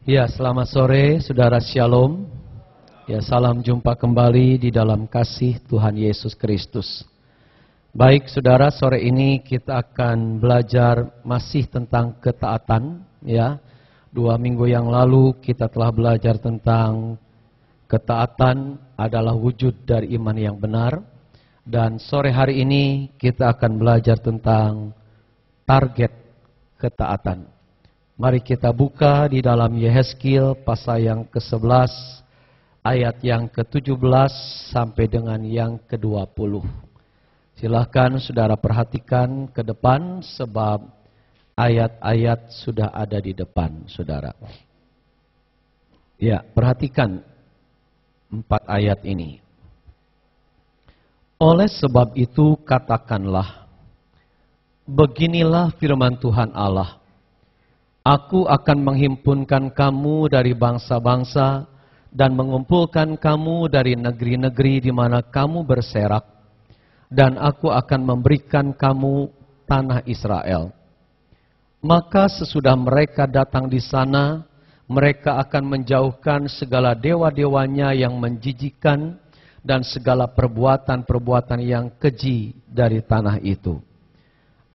Ya, selamat sore saudara, Shalom. Ya, salam jumpa kembali di dalam kasih Tuhan Yesus Kristus. Baik saudara, sore ini kita akan belajar masih tentang ketaatan. Ya, 2 minggu yang lalu kita telah belajar tentang ketaatan adalah wujud dari iman yang benar. Dan sore hari ini kita akan belajar tentang target ketaatan. Mari kita buka di dalam Yehezkiel pasal yang ke-11, ayat yang ke-17 sampai dengan yang ke-20. Silahkan saudara perhatikan ke depan sebab ayat-ayat sudah ada di depan saudara. Ya, perhatikan 4 ayat ini. Oleh sebab itu katakanlah, beginilah firman Tuhan Allah. Aku akan menghimpunkan kamu dari bangsa-bangsa dan mengumpulkan kamu dari negeri-negeri di mana kamu berserak. Dan aku akan memberikan kamu tanah Israel. Maka sesudah mereka datang di sana, mereka akan menjauhkan segala dewa-dewanya yang menjijikkan dan segala perbuatan-perbuatan yang keji dari tanah itu.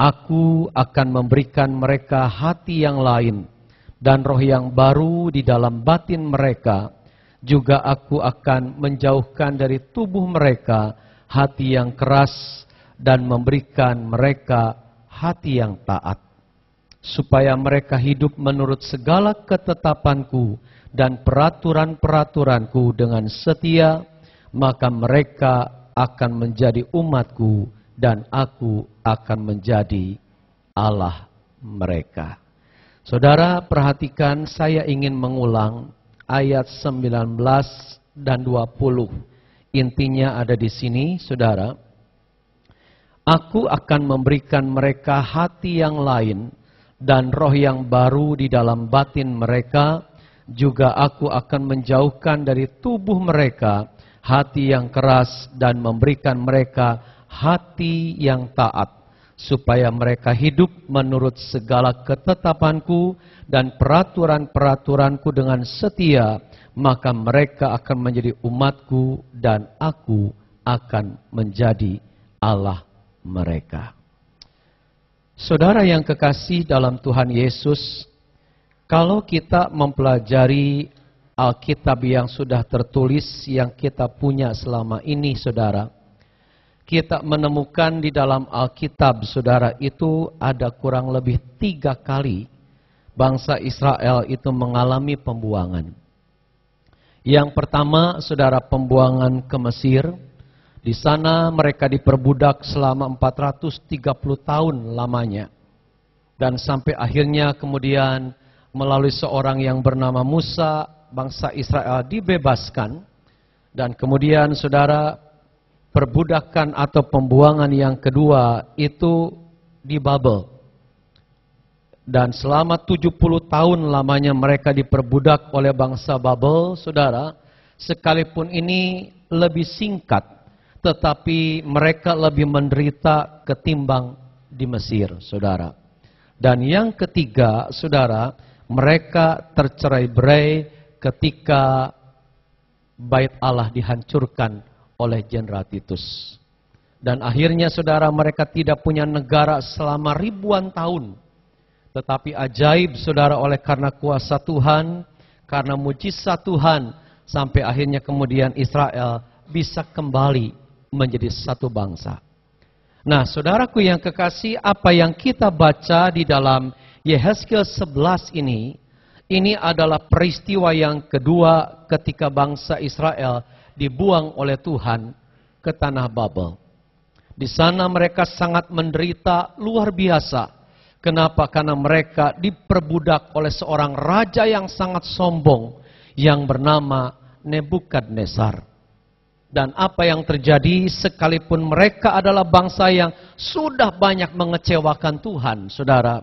Aku akan memberikan mereka hati yang lain dan roh yang baru di dalam batin mereka. Juga aku akan menjauhkan dari tubuh mereka hati yang keras dan memberikan mereka hati yang taat. Supaya mereka hidup menurut segala ketetapanku dan peraturan-peraturanku dengan setia, maka mereka akan menjadi umatku dan aku akan menjadi Allah mereka. Saudara perhatikan, saya ingin mengulang ayat 19 dan 20. Intinya ada di sini, saudara. Aku akan memberikan mereka hati yang lain dan roh yang baru di dalam batin mereka. Juga aku akan menjauhkan dari tubuh mereka hati yang keras dan memberikan mereka hati yang taat, supaya mereka hidup menurut segala ketetapanku dan peraturan-peraturanku dengan setia, maka mereka akan menjadi umatku dan aku akan menjadi Allah mereka. Saudara yang kekasih dalam Tuhan Yesus, kalau kita mempelajari Alkitab yang sudah tertulis yang kita punya selama ini, saudara, kita menemukan di dalam Alkitab, saudara, itu ada kurang lebih 3 kali bangsa Israel itu mengalami pembuangan. Yang pertama, saudara, pembuangan ke Mesir. Di sana mereka diperbudak selama 430 tahun lamanya. Dan sampai akhirnya kemudian melalui seorang yang bernama Musa, bangsa Israel dibebaskan. Dan kemudian, saudara, perbudakan atau pembuangan yang kedua itu di Babel. Dan selama 70 tahun lamanya mereka diperbudak oleh bangsa Babel, saudara. Sekalipun ini lebih singkat, tetapi mereka lebih menderita ketimbang di Mesir, saudara. Dan yang ketiga, saudara, mereka tercerai-berai ketika Bait Allah dihancurkan oleh Jenderal Titus. Dan akhirnya saudara, mereka tidak punya negara selama ribuan tahun. Tetapi ajaib saudara, oleh karena kuasa Tuhan, karena mujizat Tuhan, sampai akhirnya kemudian Israel bisa kembali menjadi satu bangsa. Nah, saudaraku yang kekasih, apa yang kita baca di dalam Yehezkiel 11 ini adalah peristiwa yang kedua ketika bangsa Israel dibuang oleh Tuhan ke tanah Babel. Di sana mereka sangat menderita luar biasa. Kenapa? Karena mereka diperbudak oleh seorang raja yang sangat sombong yang bernama Nebukadnezar. Dan apa yang terjadi, sekalipun mereka adalah bangsa yang sudah banyak mengecewakan Tuhan, saudara,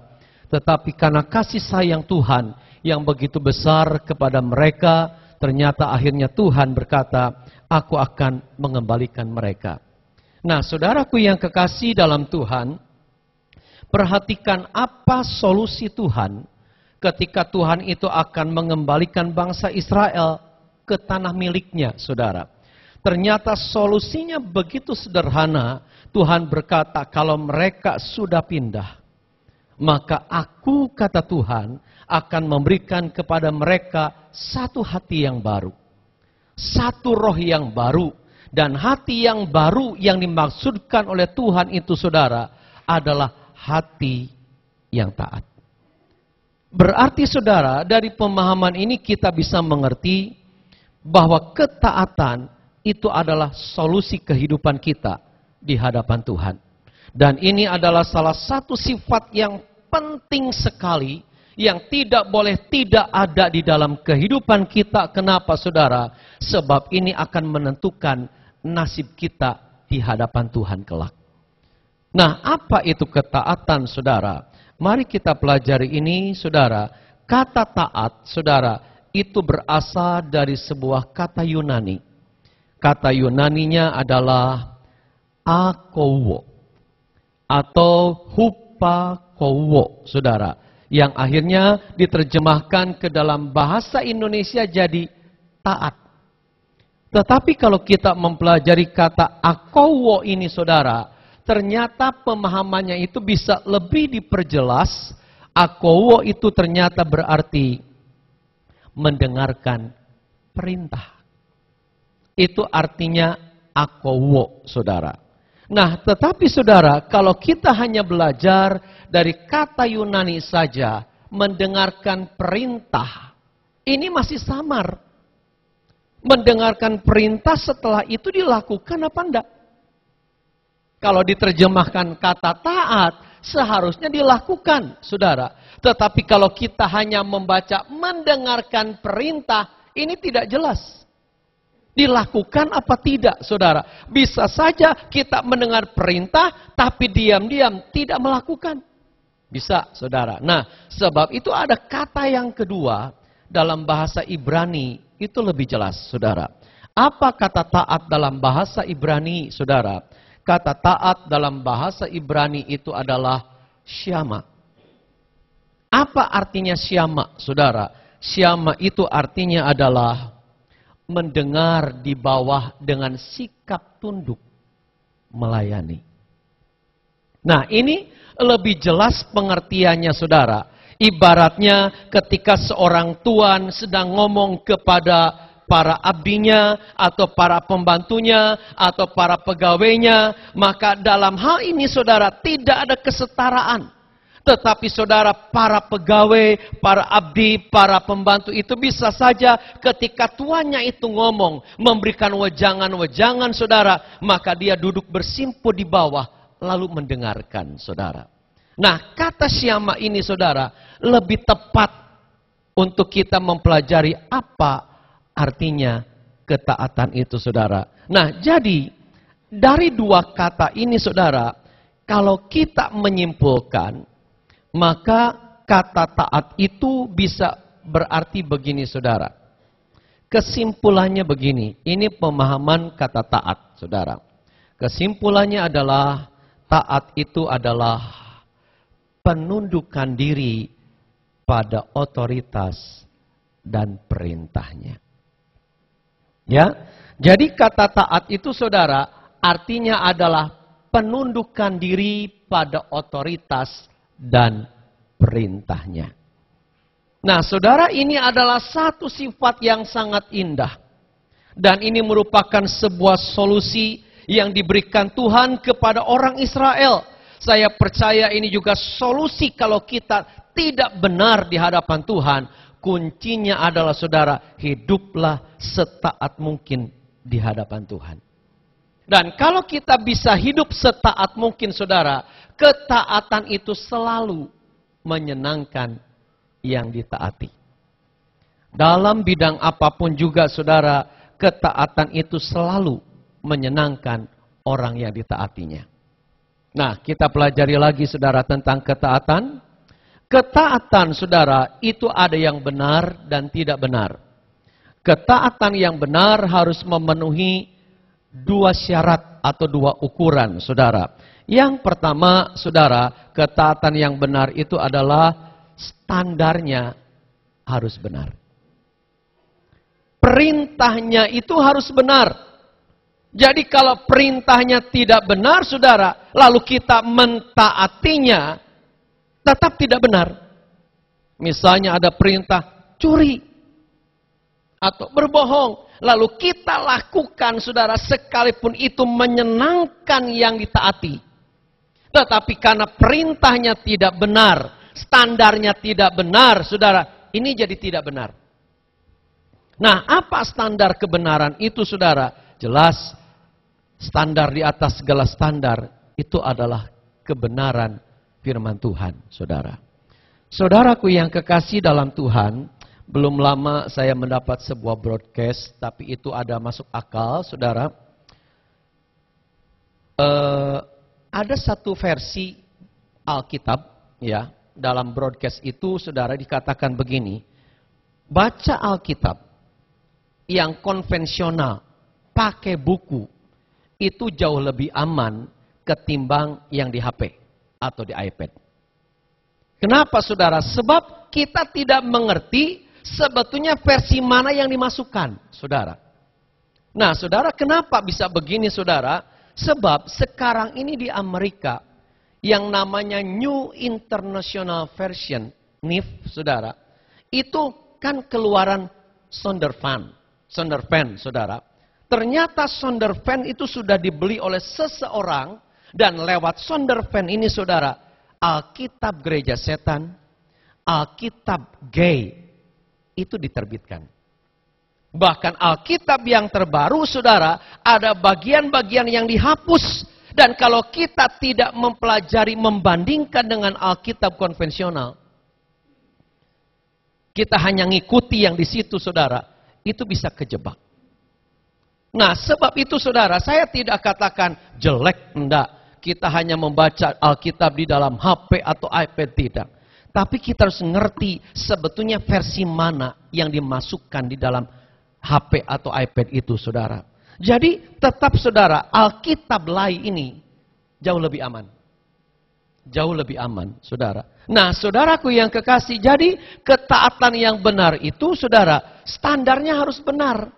tetapi karena kasih sayang Tuhan yang begitu besar kepada mereka, ternyata akhirnya Tuhan berkata, aku akan mengembalikan mereka. Nah, saudaraku yang kekasih dalam Tuhan, perhatikan apa solusi Tuhan ketika Tuhan itu akan mengembalikan bangsa Israel ke tanah miliknya, saudara. Ternyata solusinya begitu sederhana. Tuhan berkata, kalau mereka sudah pindah, maka aku, kata Tuhan, akan memberikan kepada mereka satu hati yang baru. Satu roh yang baru. Dan hati yang baru yang dimaksudkan oleh Tuhan itu, saudara, adalah hati yang taat. Berarti, saudara, dari pemahaman ini kita bisa mengerti bahwa ketaatan itu adalah solusi kehidupan kita di hadapan Tuhan. Dan ini adalah salah satu sifat yang penting sekali yang tidak boleh tidak ada di dalam kehidupan kita. Kenapa, saudara? Sebab ini akan menentukan nasib kita di hadapan Tuhan kelak. Nah, apa itu ketaatan, saudara? Mari kita pelajari ini, saudara. Kata taat, saudara, itu berasal dari sebuah kata Yunani. Kata Yunaninya adalah akowo atau hupakowo, saudara, yang akhirnya diterjemahkan ke dalam bahasa Indonesia jadi taat. Tetapi kalau kita mempelajari kata akowo ini, saudara, ternyata pemahamannya itu bisa lebih diperjelas. Akowo itu ternyata berarti mendengarkan perintah. Itu artinya akowo, saudara. Nah, tetapi saudara, kalau kita hanya belajar dari kata Yunani saja, mendengarkan perintah, ini masih samar. Mendengarkan perintah setelah itu dilakukan apa enggak? Kalau diterjemahkan kata taat, seharusnya dilakukan, saudara. Tetapi kalau kita hanya membaca mendengarkan perintah, ini tidak jelas. Dilakukan apa tidak, saudara? Bisa saja kita mendengar perintah, tapi diam-diam tidak melakukan. Bisa, saudara. Nah, sebab itu ada kata yang kedua dalam bahasa Ibrani, itu lebih jelas, saudara. Apa kata taat dalam bahasa Ibrani, saudara? Kata taat dalam bahasa Ibrani itu adalah syama. Apa artinya syama, saudara? Syama itu artinya adalah mendengar di bawah dengan sikap tunduk melayani. Nah, ini lebih jelas pengertiannya, saudara. Ibaratnya ketika seorang tuan sedang ngomong kepada para abdinya atau para pembantunya atau para pegawainya, maka dalam hal ini, saudara, tidak ada kesetaraan. Tetapi saudara, para pegawai, para abdi, para pembantu itu bisa saja ketika tuannya itu ngomong, memberikan wejangan-wejangan, saudara, maka dia duduk bersimpuh di bawah, lalu mendengarkan, saudara. Nah, kata syama ini, saudara, lebih tepat untuk kita mempelajari apa artinya ketaatan itu, saudara. Nah, jadi dari dua kata ini, saudara, kalau kita menyimpulkan, maka kata taat itu bisa berarti begini, saudara. Kesimpulannya begini, ini pemahaman kata taat, saudara. Kesimpulannya adalah taat itu adalah penundukan diri pada otoritas dan perintahnya. Ya, jadi kata taat itu, saudara, artinya adalah penundukan diri pada otoritas dan perintahnya. Nah, saudara, ini adalah satu sifat yang sangat indah. Dan ini merupakan sebuah solusi yang diberikan Tuhan kepada orang Israel. Saya percaya ini juga solusi kalau kita tidak benar di hadapan Tuhan. Kuncinya adalah, saudara, hiduplah setaat mungkin di hadapan Tuhan. Dan kalau kita bisa hidup setaat mungkin, saudara, ketaatan itu selalu menyenangkan yang ditaati. Dalam bidang apapun juga, saudara, ketaatan itu selalu menyenangkan orang yang ditaatinya. Nah, kita pelajari lagi, saudara, tentang ketaatan. Ketaatan, saudara, itu ada yang benar dan tidak benar. Ketaatan yang benar harus memenuhi dua syarat atau dua ukuran, saudara. Yang pertama, saudara, ketaatan yang benar itu adalah standarnya harus benar. Perintahnya itu harus benar. Jadi kalau perintahnya tidak benar, saudara, lalu kita mentaatinya, tetap tidak benar. Misalnya ada perintah curi atau berbohong, lalu kita lakukan, saudara, sekalipun itu menyenangkan yang ditaati. Tetapi karena perintahnya tidak benar, standarnya tidak benar, saudara, ini jadi tidak benar. Nah, apa standar kebenaran itu, saudara? Jelas, standar di atas segala standar itu adalah kebenaran firman Tuhan, saudara. Saudaraku yang kekasih dalam Tuhan, belum lama saya mendapat sebuah broadcast, tapi itu ada masuk akal, saudara. Ada satu versi Alkitab, ya, dalam broadcast itu, saudara, dikatakan begini, baca Alkitab yang konvensional, pakai buku, itu jauh lebih aman ketimbang yang di HP atau di iPad. Kenapa, saudara? Sebab kita tidak mengerti sebetulnya versi mana yang dimasukkan, saudara. Nah, saudara, kenapa bisa begini, saudara? Sebab sekarang ini di Amerika, yang namanya New International Version, NIV, saudara, itu kan keluaran Zondervan, saudara. Ternyata Zondervan itu sudah dibeli oleh seseorang, dan lewat Zondervan ini, saudara, Alkitab Gereja Setan, Alkitab Gay, itu diterbitkan. Bahkan Alkitab yang terbaru, saudara, ada bagian-bagian yang dihapus. Dan kalau kita tidak mempelajari, membandingkan dengan Alkitab konvensional, kita hanya ngikuti yang di situ, saudara, itu bisa kejebak. Nah, sebab itu, saudara, saya tidak katakan jelek, enggak. Kita hanya membaca Alkitab di dalam HP atau iPad, tidak. Tapi kita harus ngerti sebetulnya versi mana yang dimasukkan di dalam HP atau iPad itu, saudara. Jadi tetap, saudara, Alkitab lain ini jauh lebih aman. Jauh lebih aman, saudara. Nah, saudaraku yang kekasih, jadi ketaatan yang benar itu, saudara, standarnya harus benar.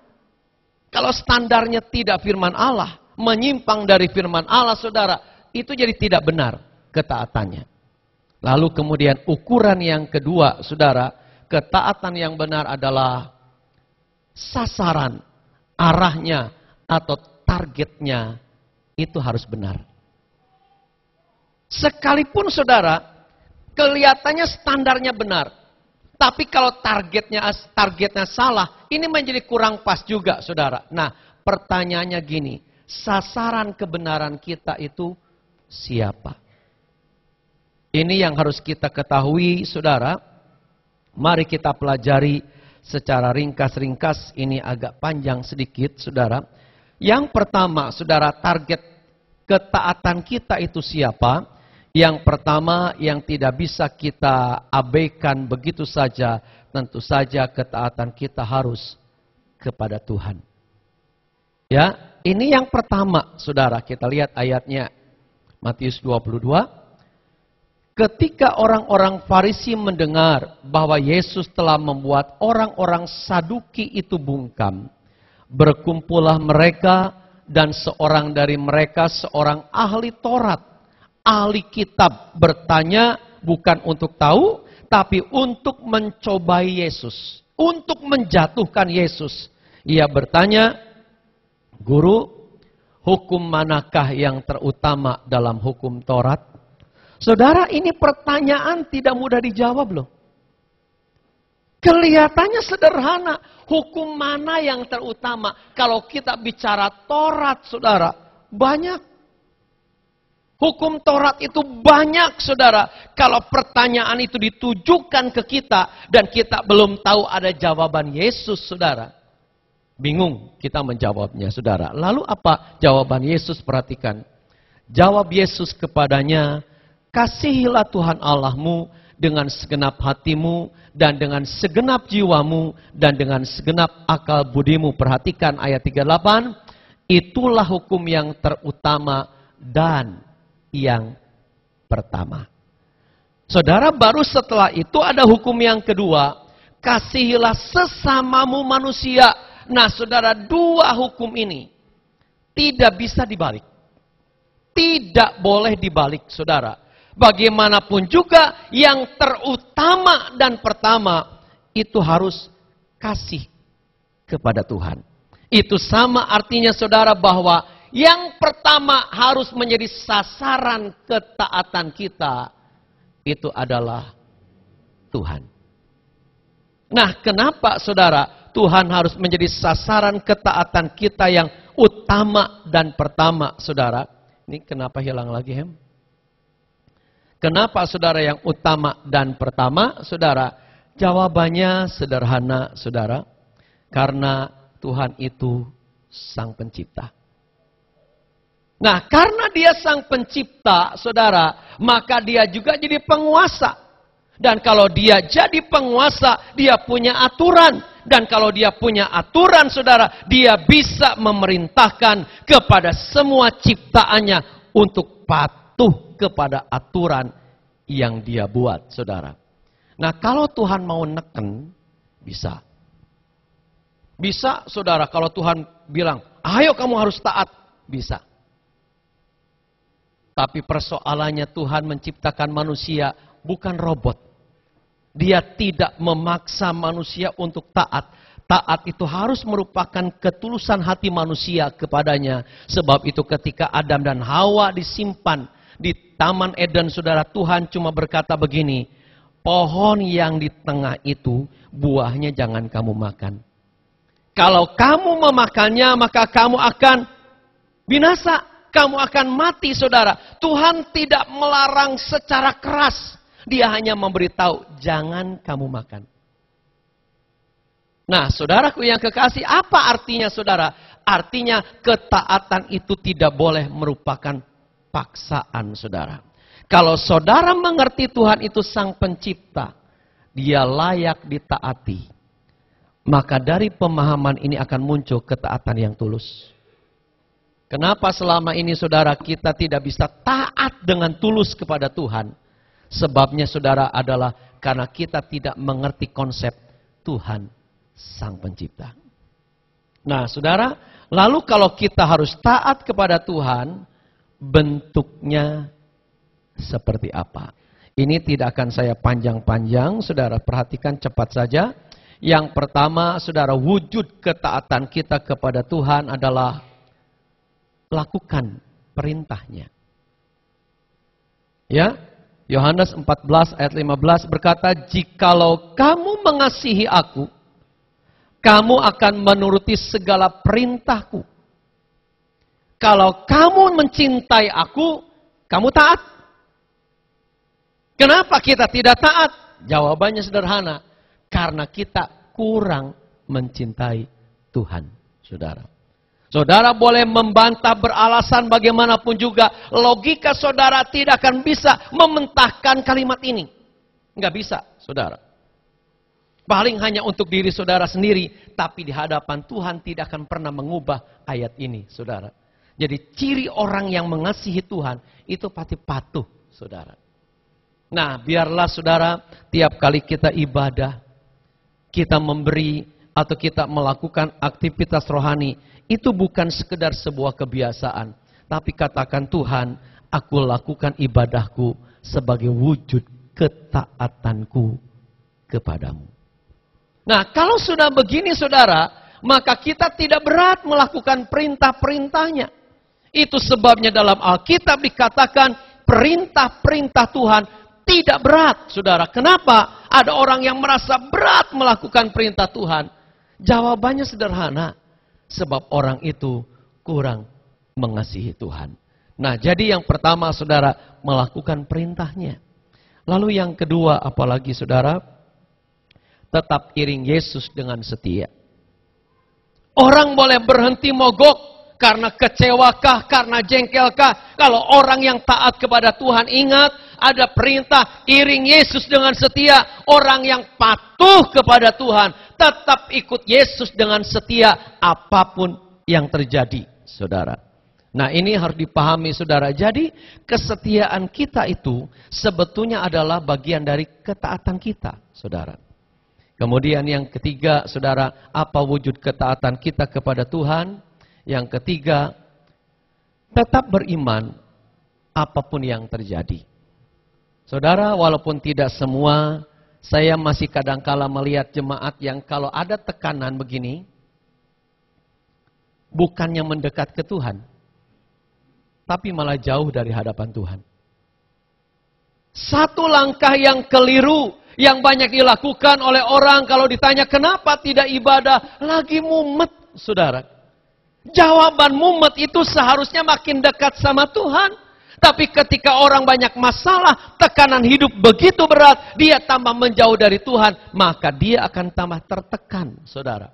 Kalau standarnya tidak firman Allah, menyimpang dari firman Allah, saudara, itu jadi tidak benar ketaatannya. Lalu kemudian ukuran yang kedua, saudara, ketaatan yang benar adalah sasaran, arahnya, atau targetnya itu harus benar. Sekalipun, saudara, kelihatannya standarnya benar, tapi kalau targetnya salah, ini menjadi kurang pas juga, saudara. Nah, pertanyaannya gini, sasaran kebenaran kita itu siapa? Ini yang harus kita ketahui, saudara. Mari kita pelajari secara ringkas-ringkas, ini agak panjang sedikit, saudara. Yang pertama, saudara, target ketaatan kita itu siapa? Yang pertama, yang tidak bisa kita abaikan begitu saja, tentu saja ketaatan kita harus kepada Tuhan. Ya, ini yang pertama, saudara. Kita lihat ayatnya, Matius 22. Ketika orang-orang Farisi mendengar bahwa Yesus telah membuat orang-orang Saduki itu bungkam, berkumpullah mereka, dan seorang dari mereka, seorang ahli Taurat, ahli kitab, bertanya bukan untuk tahu, tapi untuk mencobai Yesus, untuk menjatuhkan Yesus. Ia bertanya, Guru, hukum manakah yang terutama dalam hukum Taurat? Saudara, ini pertanyaan tidak mudah dijawab loh. Kelihatannya sederhana, hukum mana yang terutama? Kalau kita bicara Taurat, saudara, banyak. Hukum Taurat itu banyak, saudara. Kalau pertanyaan itu ditujukan ke kita, dan kita belum tahu ada jawaban Yesus, saudara, bingung kita menjawabnya, saudara. Lalu apa jawaban Yesus? Perhatikan. Jawab Yesus kepadanya, kasihilah Tuhan Allahmu dengan segenap hatimu, dan dengan segenap jiwamu, dan dengan segenap akal budimu. Perhatikan ayat 38. Itulah hukum yang terutama dan yang pertama. Saudara, baru setelah itu ada hukum yang kedua. Kasihilah sesamamu manusia. Nah, saudara, dua hukum ini tidak bisa dibalik. Tidak boleh dibalik, saudara. Bagaimanapun juga yang terutama dan pertama itu harus kasih kepada Tuhan. Itu sama artinya, saudara, bahwa yang pertama harus menjadi sasaran ketaatan kita itu adalah Tuhan. Nah, kenapa, saudara, Tuhan harus menjadi sasaran ketaatan kita yang utama dan pertama, saudara? Ini kenapa hilang lagi, Hem? Kenapa, saudara, yang utama dan pertama, saudara? Jawabannya sederhana, saudara. Karena Tuhan itu Sang Pencipta. Nah, karena Dia Sang Pencipta, saudara, maka Dia juga jadi penguasa. Dan kalau Dia jadi penguasa, Dia punya aturan. Dan kalau Dia punya aturan, saudara, Dia bisa memerintahkan kepada semua ciptaannya untuk patuh kepada aturan yang Dia buat, saudara. Nah, kalau Tuhan mau neken, bisa. Bisa, saudara, kalau Tuhan bilang, ayo kamu harus taat, bisa. Tapi persoalannya Tuhan menciptakan manusia bukan robot. Dia tidak memaksa manusia untuk taat. Taat itu harus merupakan ketulusan hati manusia kepadanya. Sebab itu ketika Adam dan Hawa disimpan di Taman Eden, saudara, Tuhan cuma berkata begini, pohon yang di tengah itu buahnya jangan kamu makan. Kalau kamu memakannya maka kamu akan binasa. Kamu akan mati, saudara. Tuhan tidak melarang secara keras. Dia hanya memberitahu, jangan kamu makan. Nah, saudaraku yang kekasih, apa artinya, saudara? Artinya ketaatan itu tidak boleh merupakan paksaan, saudara. Kalau saudara mengerti Tuhan itu Sang Pencipta, Dia layak ditaati. Maka dari pemahaman ini akan muncul ketaatan yang tulus. Kenapa selama ini, saudara, kita tidak bisa taat dengan tulus kepada Tuhan? Sebabnya, saudara, adalah karena kita tidak mengerti konsep Tuhan Sang Pencipta. Nah, saudara, lalu kalau kita harus taat kepada Tuhan, bentuknya seperti apa? Ini tidak akan saya panjang-panjang, saudara, perhatikan cepat saja. Yang pertama, saudara, wujud ketaatan kita kepada Tuhan adalah lakukan perintahnya. Ya, Yohanes 14 ayat 15 berkata, jikalau kamu mengasihi aku, kamu akan menuruti segala perintahku. Kalau kamu mencintai aku, kamu taat. Kenapa kita tidak taat? Jawabannya sederhana, karena kita kurang mencintai Tuhan, saudara. Saudara boleh membantah beralasan bagaimanapun juga, logika saudara tidak akan bisa mementahkan kalimat ini. Enggak bisa, saudara. Paling hanya untuk diri saudara sendiri, tapi di hadapan Tuhan tidak akan pernah mengubah ayat ini, saudara. Jadi ciri orang yang mengasihi Tuhan, itu pasti patuh, saudara. Nah, biarlah saudara, tiap kali kita ibadah, kita memberi, atau kita melakukan aktivitas rohani, itu bukan sekedar sebuah kebiasaan. Tapi katakan, Tuhan, aku lakukan ibadahku sebagai wujud ketaatanku kepadamu. Nah, kalau sudah begini, saudara, maka kita tidak berat melakukan perintah-perintahnya. Itu sebabnya dalam Alkitab dikatakan perintah-perintah Tuhan tidak berat, saudara. Kenapa? Ada orang yang merasa berat melakukan perintah Tuhan. Jawabannya sederhana. Sebab orang itu kurang mengasihi Tuhan. Nah, jadi yang pertama, saudara, melakukan perintahnya. Lalu yang kedua, apalagi, saudara? Tetap iring Yesus dengan setia. Orang boleh berhenti mogok karena kecewakah, karena jengkelkah. Kalau orang yang taat kepada Tuhan, ingat, ada perintah iring Yesus dengan setia. Orang yang patuh kepada Tuhan tetap ikut Yesus dengan setia apapun yang terjadi, saudara. Nah, ini harus dipahami saudara. Jadi kesetiaan kita itu sebetulnya adalah bagian dari ketaatan kita, saudara. Kemudian yang ketiga, saudara, apa wujud ketaatan kita kepada Tuhan? Yang ketiga, tetap beriman apapun yang terjadi. Saudara, walaupun tidak semua, saya masih kadangkala melihat jemaat yang kalau ada tekanan begini, bukannya mendekat ke Tuhan, tapi malah jauh dari hadapan Tuhan. Satu langkah yang keliru, yang banyak dilakukan oleh orang kalau ditanya kenapa tidak ibadah, lagi mumet, saudara. Jawaban mumet itu seharusnya makin dekat sama Tuhan. Tapi ketika orang banyak masalah, tekanan hidup begitu berat, dia tambah menjauh dari Tuhan, maka dia akan tambah tertekan, saudara.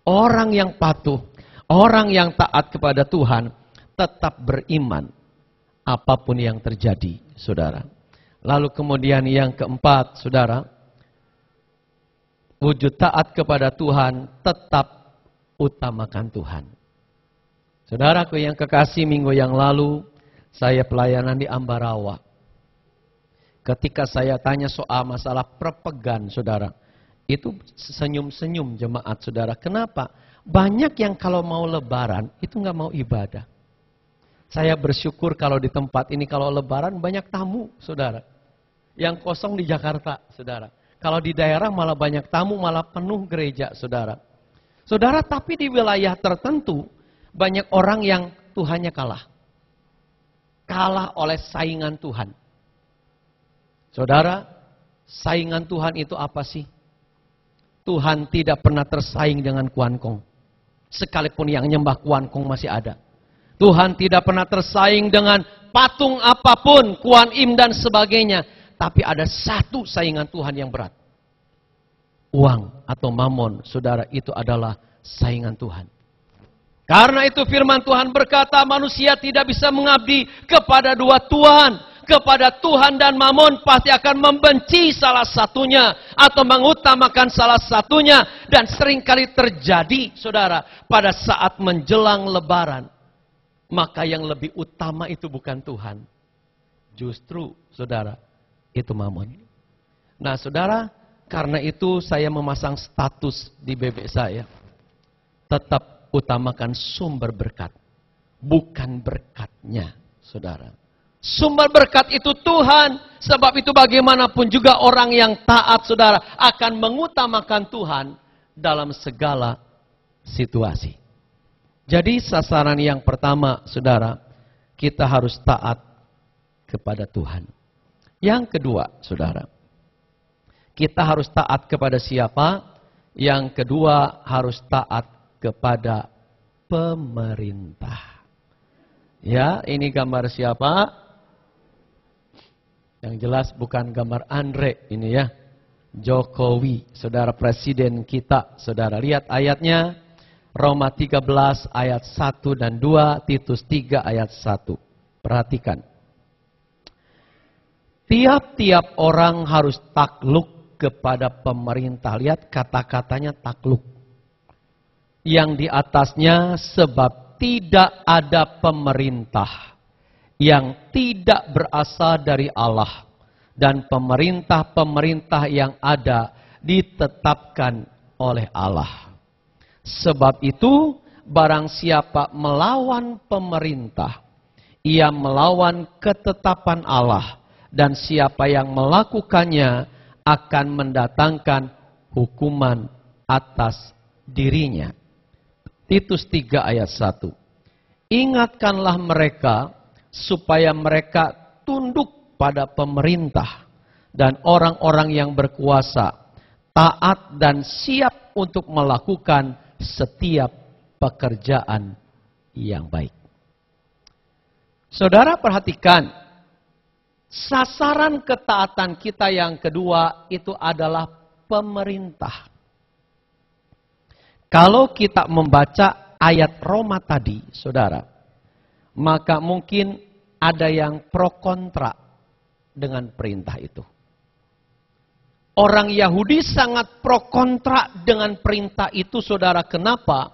Orang yang patuh, orang yang taat kepada Tuhan, tetap beriman apapun yang terjadi, saudara. Lalu kemudian yang keempat, saudara, wujud taat kepada Tuhan, tetap utamakan Tuhan. Saudaraku yang kekasih, minggu yang lalu, saya pelayanan di Ambarawa. Ketika saya tanya soal masalah perpegan, saudara, itu senyum-senyum jemaat, saudara. Kenapa? Banyak yang kalau mau lebaran, itu nggak mau ibadah. Saya bersyukur kalau di tempat ini, kalau lebaran banyak tamu, saudara. Yang kosong di Jakarta, saudara. Kalau di daerah malah banyak tamu, malah penuh gereja, saudara. Saudara, tapi di wilayah tertentu, banyak orang yang Tuhannya kalah. Kalah oleh saingan Tuhan. Saudara, saingan Tuhan itu apa sih? Tuhan tidak pernah tersaing dengan kuankong. Sekalipun yang nyembah kuankong masih ada. Tuhan tidak pernah tersaing dengan patung apapun, Kuan Im dan sebagainya. Tapi ada satu saingan Tuhan yang berat. Uang atau mamon, saudara, itu adalah saingan Tuhan. Karena itu firman Tuhan berkata, manusia tidak bisa mengabdi kepada dua Tuhan. Kepada Tuhan dan mamon pasti akan membenci salah satunya atau mengutamakan salah satunya. Dan seringkali terjadi, saudara, pada saat menjelang lebaran. Maka yang lebih utama itu bukan Tuhan. Justru, saudara, itu mamon. Nah, saudara, karena itu saya memasang status di BB saya. Tetap utamakan sumber berkat, bukan berkatnya, saudara. Sumber berkat itu Tuhan, sebab itu bagaimanapun juga orang yang taat, saudara, akan mengutamakan Tuhan dalam segala situasi. Jadi sasaran yang pertama, saudara, kita harus taat kepada Tuhan. Yang kedua, saudara, kita harus taat kepada siapa? Yang kedua, harus taat kepada pemerintah. Ya, ini gambar siapa? Yang jelas bukan gambar Andre ini ya. Jokowi, saudara presiden kita. Saudara lihat ayatnya. Roma 13 ayat 1 dan 2, Titus 3 ayat 1. Perhatikan. Tiap-tiap orang harus takluk kepada pemerintah. Lihat kata-katanya takluk. Yang di atasnya, sebab tidak ada pemerintah yang tidak berasal dari Allah. Dan pemerintah-pemerintah yang ada ditetapkan oleh Allah. Sebab itu, barang siapa melawan pemerintah, ia melawan ketetapan Allah. Dan siapa yang melakukannya akan mendatangkan hukuman atas dirinya. Titus 3 ayat 1. Ingatkanlah mereka supaya mereka tunduk pada pemerintah dan orang-orang yang berkuasa, taat dan siap untuk melakukan setiap pekerjaan yang baik. Saudara perhatikan, sasaran ketaatan kita yang kedua itu adalah pemerintah. Kalau kita membaca ayat Roma tadi, saudara, maka mungkin ada yang pro kontra dengan perintah itu. Orang Yahudi sangat pro kontra dengan perintah itu, saudara. Kenapa?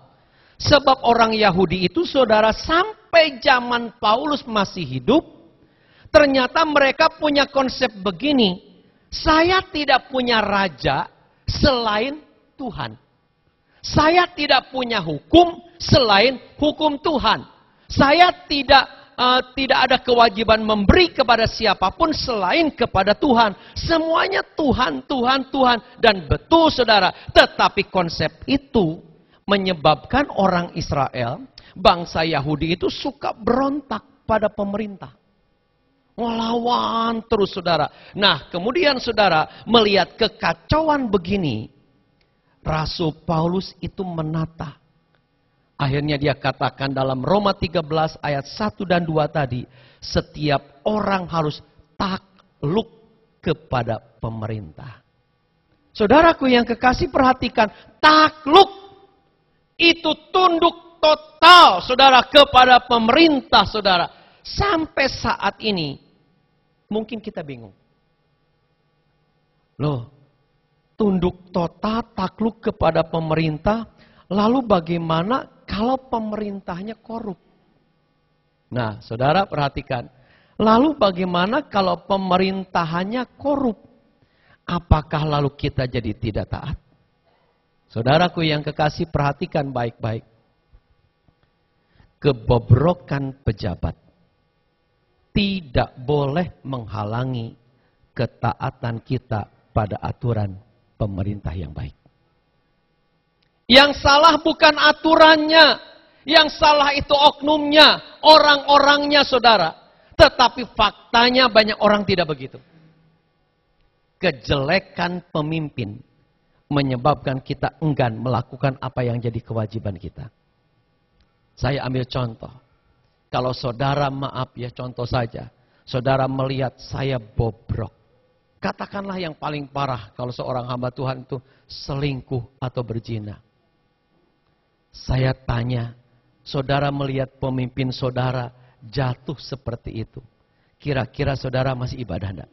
Sebab orang Yahudi itu, saudara, sampai sampai zaman Paulus masih hidup, ternyata mereka punya konsep begini, saya tidak punya raja selain Tuhan. Saya tidak punya hukum selain hukum Tuhan. Saya tidak ada kewajiban memberi kepada siapapun selain kepada Tuhan. Semuanya Tuhan, Tuhan, Tuhan. Dan betul saudara, tetapi konsep itu menyebabkan orang Israel, bangsa Yahudi itu suka berontak pada pemerintah. Melawan terus saudara. Nah kemudian saudara melihat kekacauan begini, Rasul Paulus itu menata. Akhirnya dia katakan dalam Roma 13 ayat 1 dan 2 tadi, setiap orang harus takluk kepada pemerintah. Saudaraku yang kekasih, perhatikan, takluk itu tunduk total saudara kepada pemerintah saudara. Sampai saat ini mungkin kita bingung. Loh, tunduk total, takluk kepada pemerintah, lalu bagaimana kalau pemerintahnya korup? Nah, saudara perhatikan. Lalu bagaimana kalau pemerintahannya korup? Apakah lalu kita jadi tidak taat? Saudaraku yang kekasih, perhatikan baik-baik. Kebobrokan pejabat tidak boleh menghalangi ketaatan kita pada aturan pemerintah yang baik. Yang salah bukan aturannya, yang salah itu oknumnya, orang-orangnya saudara. Tetapi faktanya banyak orang tidak begitu. Kejelekan pemimpin menyebabkan kita enggan melakukan apa yang jadi kewajiban kita. Saya ambil contoh. Kalau saudara, maaf ya, contoh saja. Saudara melihat saya bobrok. Katakanlah yang paling parah kalau seorang hamba Tuhan itu selingkuh atau berzina. Saya tanya, saudara melihat pemimpin saudara jatuh seperti itu. Kira-kira saudara masih ibadah enggak?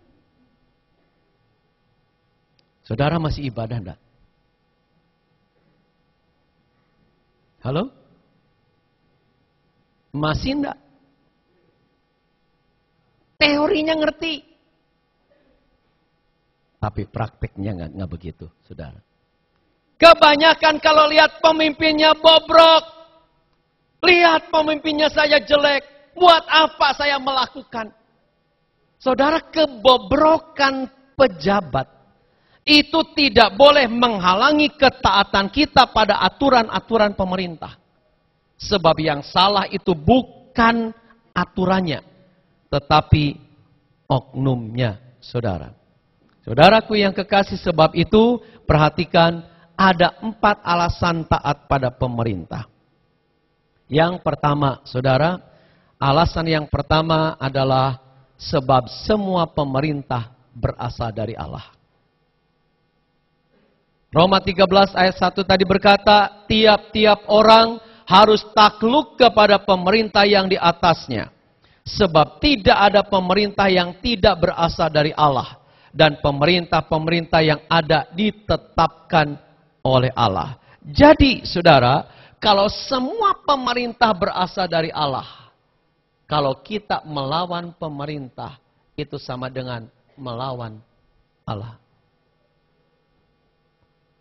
Saudara masih ibadah enggak? Halo? Masih enggak? Teorinya ngerti. Tapi prakteknya enggak begitu, saudara. Kebanyakan kalau lihat pemimpinnya bobrok. Lihat pemimpinnya saya jelek. Buat apa saya melakukan? Saudara, kebobrokan pejabat itu tidak boleh menghalangi ketaatan kita pada aturan-aturan pemerintah. Sebab yang salah itu bukan aturannya, tetapi oknumnya, saudara. Saudaraku yang kekasih, sebab itu perhatikan, ada 4 alasan taat pada pemerintah. Yang pertama, saudara, alasan yang pertama adalah sebab semua pemerintah berasal dari Allah. Roma 13 ayat 1 tadi berkata, tiap-tiap orang harus takluk kepada pemerintah yang di atasnya. Sebab tidak ada pemerintah yang tidak berasal dari Allah. Dan pemerintah-pemerintah yang ada ditetapkan oleh Allah. Jadi saudara, kalau semua pemerintah berasal dari Allah, kalau kita melawan pemerintah, itu sama dengan melawan Allah.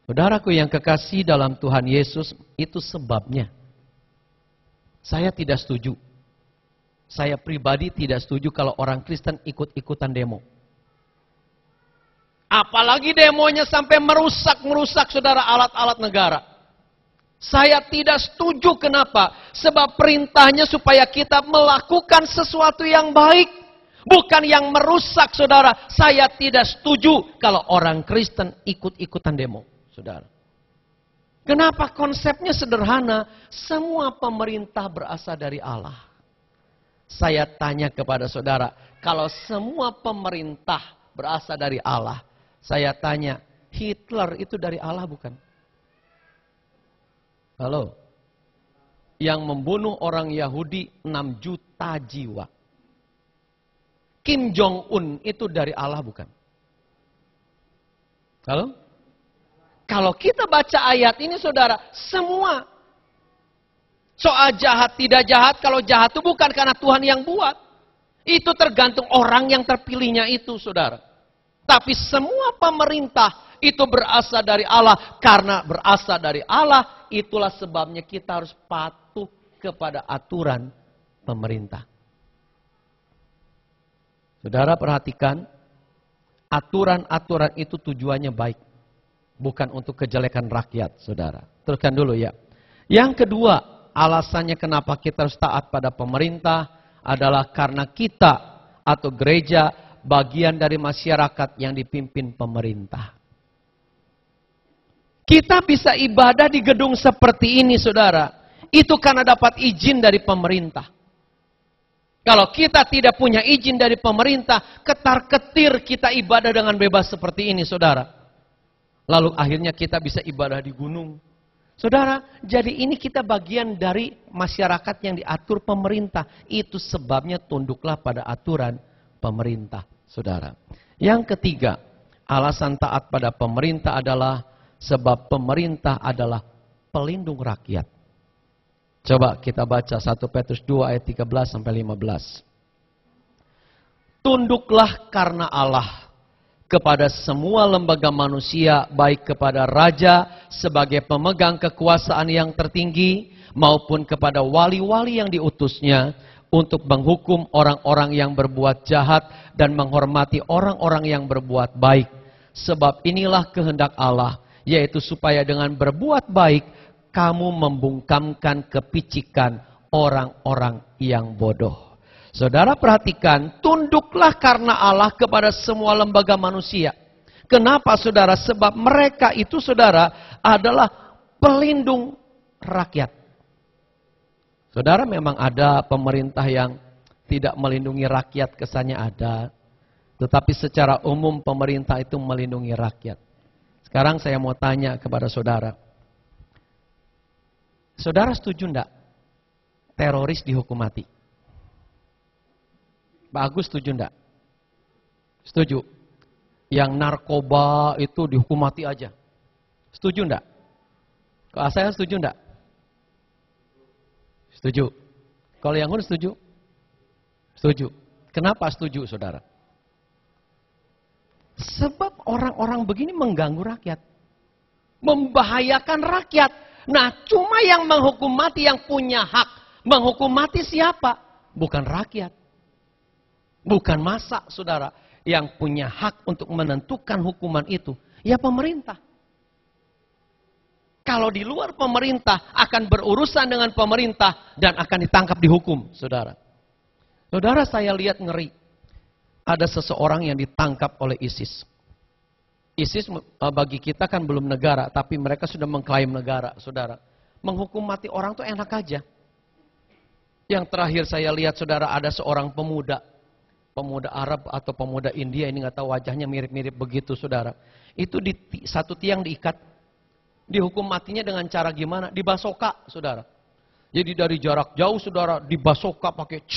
Saudaraku yang kekasih dalam Tuhan Yesus, itu sebabnya. Saya tidak setuju. Saya pribadi tidak setuju kalau orang Kristen ikut-ikutan demo. Apalagi demonya sampai merusak saudara alat-alat negara. Saya tidak setuju, kenapa? Sebab perintahnya supaya kita melakukan sesuatu yang baik. Bukan yang merusak saudara. Saya tidak setuju kalau orang Kristen ikut-ikutan demo, saudara. Kenapa? Konsepnya sederhana. Semua pemerintah berasal dari Allah. Saya tanya kepada saudara, kalau semua pemerintah berasal dari Allah, saya tanya, Hitler itu dari Allah bukan? Halo? Yang membunuh orang Yahudi 6 juta jiwa. Kim Jong-un itu dari Allah bukan? Halo? Kalau kita baca ayat ini saudara, Soal jahat tidak jahat, kalau jahat itu bukan karena Tuhan yang buat. Itu tergantung orang yang terpilihnya itu, saudara. Tapi semua pemerintah itu berasal dari Allah. Karena berasal dari Allah, itulah sebabnya kita harus patuh kepada aturan pemerintah. Saudara perhatikan, aturan-aturan itu tujuannya baik. Bukan untuk kejelekan rakyat, saudara. Teruskan dulu ya. Yang kedua, alasannya kenapa kita harus taat pada pemerintah adalah karena kita atau gereja bagian dari masyarakat yang dipimpin pemerintah. Kita bisa ibadah di gedung seperti ini, saudara. Itu karena dapat izin dari pemerintah. Kalau kita tidak punya izin dari pemerintah, ketar-ketir kita ibadah dengan bebas seperti ini, saudara. Lalu akhirnya kita bisa ibadah di gunung. Saudara, jadi ini kita bagian dari masyarakat yang diatur pemerintah. Itu sebabnya tunduklah pada aturan pemerintah, saudara. Yang ketiga, alasan taat pada pemerintah adalah sebab pemerintah adalah pelindung rakyat. Coba kita baca 1 Petrus 2 ayat 13 sampai 15. Tunduklah karena Allah kepada semua lembaga manusia, baik kepada raja sebagai pemegang kekuasaan yang tertinggi, maupun kepada wali-wali yang diutusnya, untuk menghukum orang-orang yang berbuat jahat dan menghormati orang-orang yang berbuat baik. Sebab inilah kehendak Allah, yaitu supaya dengan berbuat baik, kamu membungkamkan kepicikan orang-orang yang bodoh. Saudara perhatikan, tunduklah karena Allah kepada semua lembaga manusia. Kenapa, saudara? Sebab mereka itu, saudara, adalah pelindung rakyat. Saudara, memang ada pemerintah yang tidak melindungi rakyat, kesannya ada. Tetapi secara umum pemerintah itu melindungi rakyat. Sekarang saya mau tanya kepada saudara. Saudara setuju enggak teroris dihukum mati? Pak Agus setuju enggak? Setuju. Yang narkoba itu dihukum mati aja. Setuju enggak? Kalau saya setuju enggak? Setuju. Kalau yang Hun setuju? Setuju. Kenapa setuju, saudara? Sebab orang-orang begini mengganggu rakyat. Membahayakan rakyat. Nah, cuma yang menghukum mati, yang punya hak menghukum mati siapa? Bukan rakyat. Bukan massa, saudara. Yang punya hak untuk menentukan hukuman itu, ya pemerintah. Kalau di luar pemerintah, akan berurusan dengan pemerintah dan akan ditangkap dihukum, saudara. Saudara, saya lihat ngeri. Ada seseorang yang ditangkap oleh ISIS. ISIS bagi kita kan belum negara, tapi mereka sudah mengklaim negara, saudara. Menghukum mati orang tuh enak aja. Yang terakhir saya lihat, saudara, ada seorang pemuda Arab atau pemuda India, ini nggak tahu wajahnya mirip-mirip begitu, saudara. Itu di satu tiang diikat, dihukum matinya dengan cara gimana? Dibasoka, saudara. Jadi dari jarak jauh, saudara, dibasoka pakai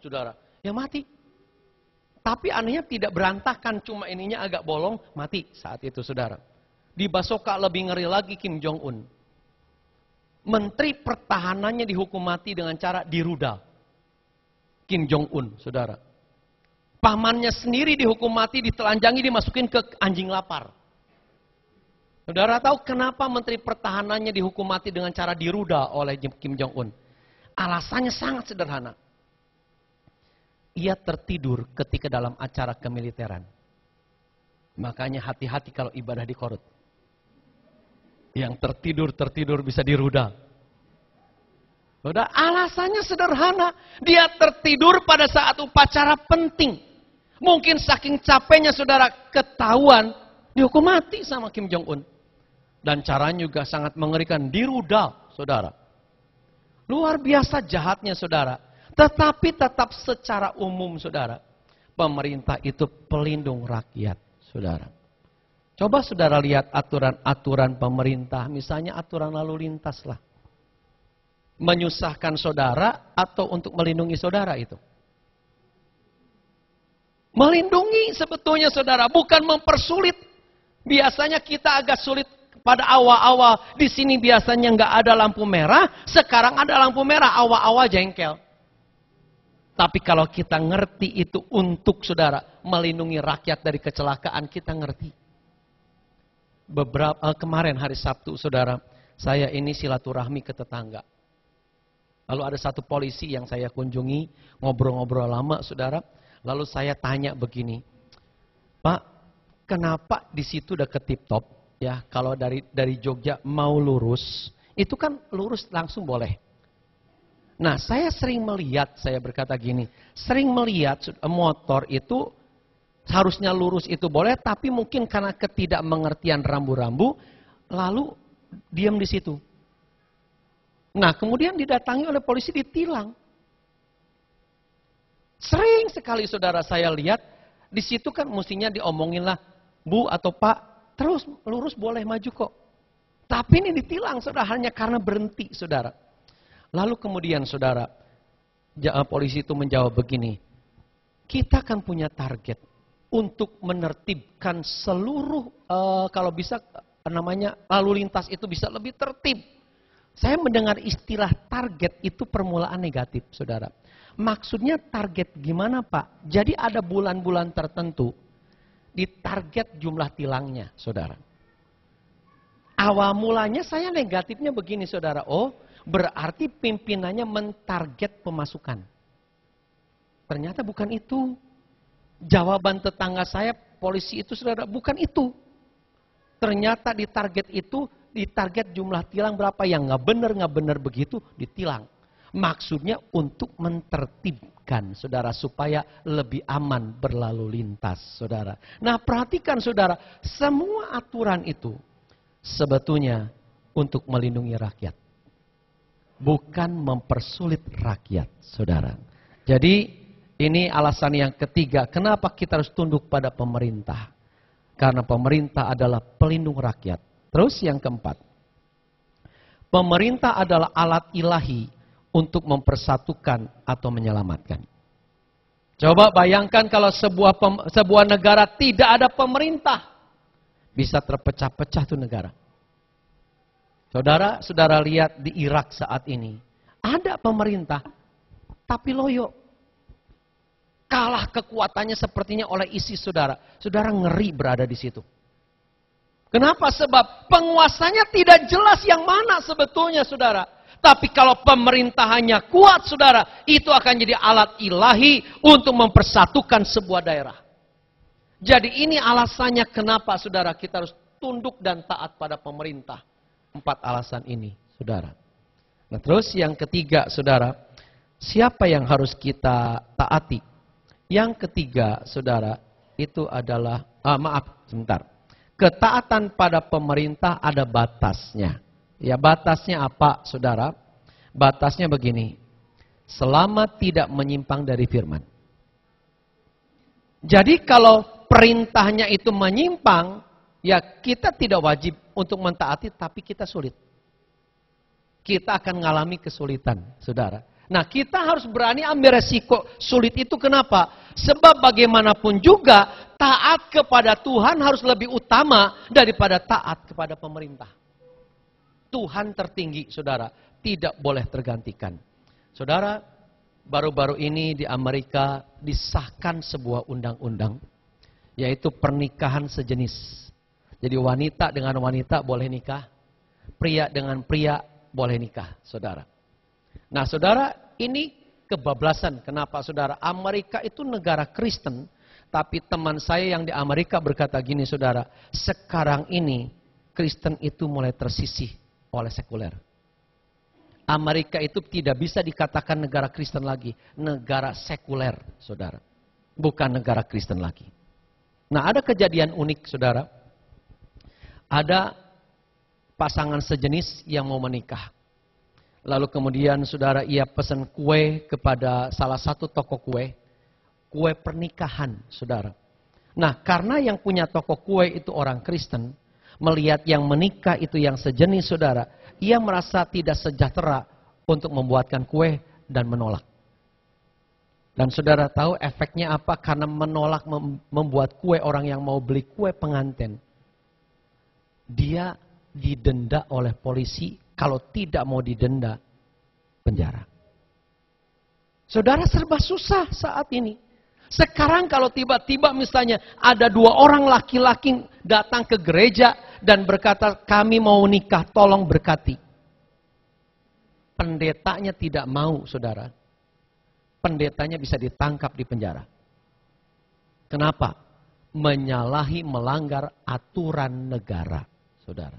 saudara. Ya mati. Tapi anehnya tidak berantakan, cuma ininya agak bolong, mati saat itu, saudara. Di Basoka lebih ngeri lagi Kim Jong-un. Menteri pertahanannya dihukum mati dengan cara dirudal. Kim Jong-un, saudara. Pamannya sendiri dihukum mati, ditelanjangi, dimasukin ke anjing lapar. Saudara tahu kenapa Menteri Pertahanannya dihukum mati dengan cara dirudal oleh Kim Jong-un? Alasannya sangat sederhana. Ia tertidur ketika dalam acara kemiliteran. Makanya hati-hati kalau ibadah di Korut. Yang tertidur bisa dirudal. Saudara, alasannya sederhana. Dia tertidur pada saat upacara penting. Mungkin saking capeknya, saudara, ketahuan dihukum mati sama Kim Jong-un. Dan caranya juga sangat mengerikan, dirudal, saudara. Luar biasa jahatnya, saudara. Tetapi tetap secara umum, saudara, pemerintah itu pelindung rakyat, saudara. Coba saudara lihat aturan-aturan pemerintah, misalnya aturan lalu lintas lah. Menyusahkan saudara atau untuk melindungi saudara itu? Melindungi sebetulnya, saudara, bukan mempersulit. Biasanya kita agak sulit pada awal-awal di sini biasanya nggak ada lampu merah, sekarang ada lampu merah, awal-awal jengkel. Tapi kalau kita ngerti itu untuk saudara melindungi rakyat dari kecelakaan, kita ngerti. Kemarin hari Sabtu saudara, saya ini silaturahmi ke tetangga. Lalu ada satu polisi yang saya kunjungi, ngobrol-ngobrol lama saudara. Lalu saya tanya begini, Pak, kenapa di situ udah Tip Top? Ya, kalau dari Jogja mau lurus, itu kan lurus langsung boleh. Nah, saya sering melihat, saya berkata gini, sering melihat motor itu harusnya lurus itu boleh, tapi mungkin karena ketidakmengertian rambu-rambu, lalu diam di situ. Nah, kemudian didatangi oleh polisi, ditilang. Sering sekali saudara saya lihat, di situ kan mestinya diomongin lah, Bu atau Pak, terus lurus boleh maju kok. Tapi ini ditilang saudara, hanya karena berhenti saudara. Lalu kemudian saudara, polisi itu menjawab begini, kita kan punya target untuk menertibkan seluruh, kalau bisa namanya lalu lintas itu bisa lebih tertib. Saya mendengar istilah target itu permulaan negatif saudara. Maksudnya target gimana Pak? Jadi ada bulan-bulan tertentu, ditarget jumlah tilangnya saudara. Awal mulanya saya negatifnya begini saudara, berarti pimpinannya mentarget pemasukan. Ternyata bukan itu. Jawaban tetangga saya, polisi itu saudara, bukan itu. Ternyata ditarget itu, ditarget jumlah tilang berapa yang nggak benar begitu, ditilang. Maksudnya untuk mentertibkan saudara, supaya lebih aman berlalu lintas saudara. Nah perhatikan saudara, semua aturan itu sebetulnya untuk melindungi rakyat. Bukan mempersulit rakyat, saudara. Jadi ini alasan yang ketiga, kenapa kita harus tunduk pada pemerintah. Karena pemerintah adalah pelindung rakyat. Terus yang keempat, pemerintah adalah alat ilahi untuk mempersatukan atau menyelamatkan. Coba bayangkan kalau sebuah negara tidak ada pemerintah, bisa terpecah-pecah tuh negara. Saudara lihat di Irak saat ini. Ada pemerintah, tapi loyo. Kalah kekuatannya sepertinya oleh ISIS saudara. Saudara ngeri berada di situ. Kenapa? Sebab penguasanya tidak jelas yang mana sebetulnya saudara. Tapi kalau pemerintahannya kuat saudara, itu akan jadi alat ilahi untuk mempersatukan sebuah daerah. Jadi ini alasannya kenapa saudara kita harus tunduk dan taat pada pemerintah. 4 alasan ini, saudara. Nah terus yang ketiga, saudara, siapa yang harus kita taati? Yang ketiga, saudara, itu adalah, ketaatan pada pemerintah ada batasnya. Ya batasnya apa, saudara? Batasnya begini, selama tidak menyimpang dari firman. Jadi kalau perintahnya itu menyimpang, ya kita tidak wajib untuk mentaati, tapi kita sulit. Kita akan mengalami kesulitan, saudara. Nah kita harus berani ambil resiko sulit itu kenapa? Sebab bagaimanapun juga taat kepada Tuhan harus lebih utama daripada taat kepada pemerintah. Tuhan tertinggi, saudara, tidak boleh tergantikan. Saudara, baru-baru ini di Amerika disahkan sebuah undang-undang, yaitu pernikahan sejenis. Jadi wanita dengan wanita boleh nikah, pria dengan pria boleh nikah, saudara. Nah saudara, ini kebablasan. Kenapa saudara? Amerika itu negara Kristen, tapi teman saya yang di Amerika berkata gini saudara, sekarang ini Kristen itu mulai tersisih oleh sekuler. Amerika itu tidak bisa dikatakan negara Kristen lagi, negara sekuler, saudara. Bukan negara Kristen lagi. Nah ada kejadian unik saudara. Ada pasangan sejenis yang mau menikah. Lalu kemudian saudara ia pesan kue kepada salah satu toko kue. Kue pernikahan saudara. Nah karena yang punya toko kue itu orang Kristen. Melihat yang menikah itu yang sejenis saudara. Ia merasa tidak sejahtera untuk membuatkan kue dan menolak. Dan saudara tahu efeknya apa? Karena menolak membuat kue orang yang mau beli kue pengantin. Dia didenda oleh polisi, kalau tidak mau didenda, penjara. Saudara, serba susah saat ini. Sekarang kalau tiba-tiba misalnya ada 2 orang laki-laki datang ke gereja dan berkata, kami mau nikah, tolong berkati. Pendetanya tidak mau, saudara. Pendetanya bisa ditangkap di penjara. Kenapa? Menyalahi, melanggar aturan negara, saudara.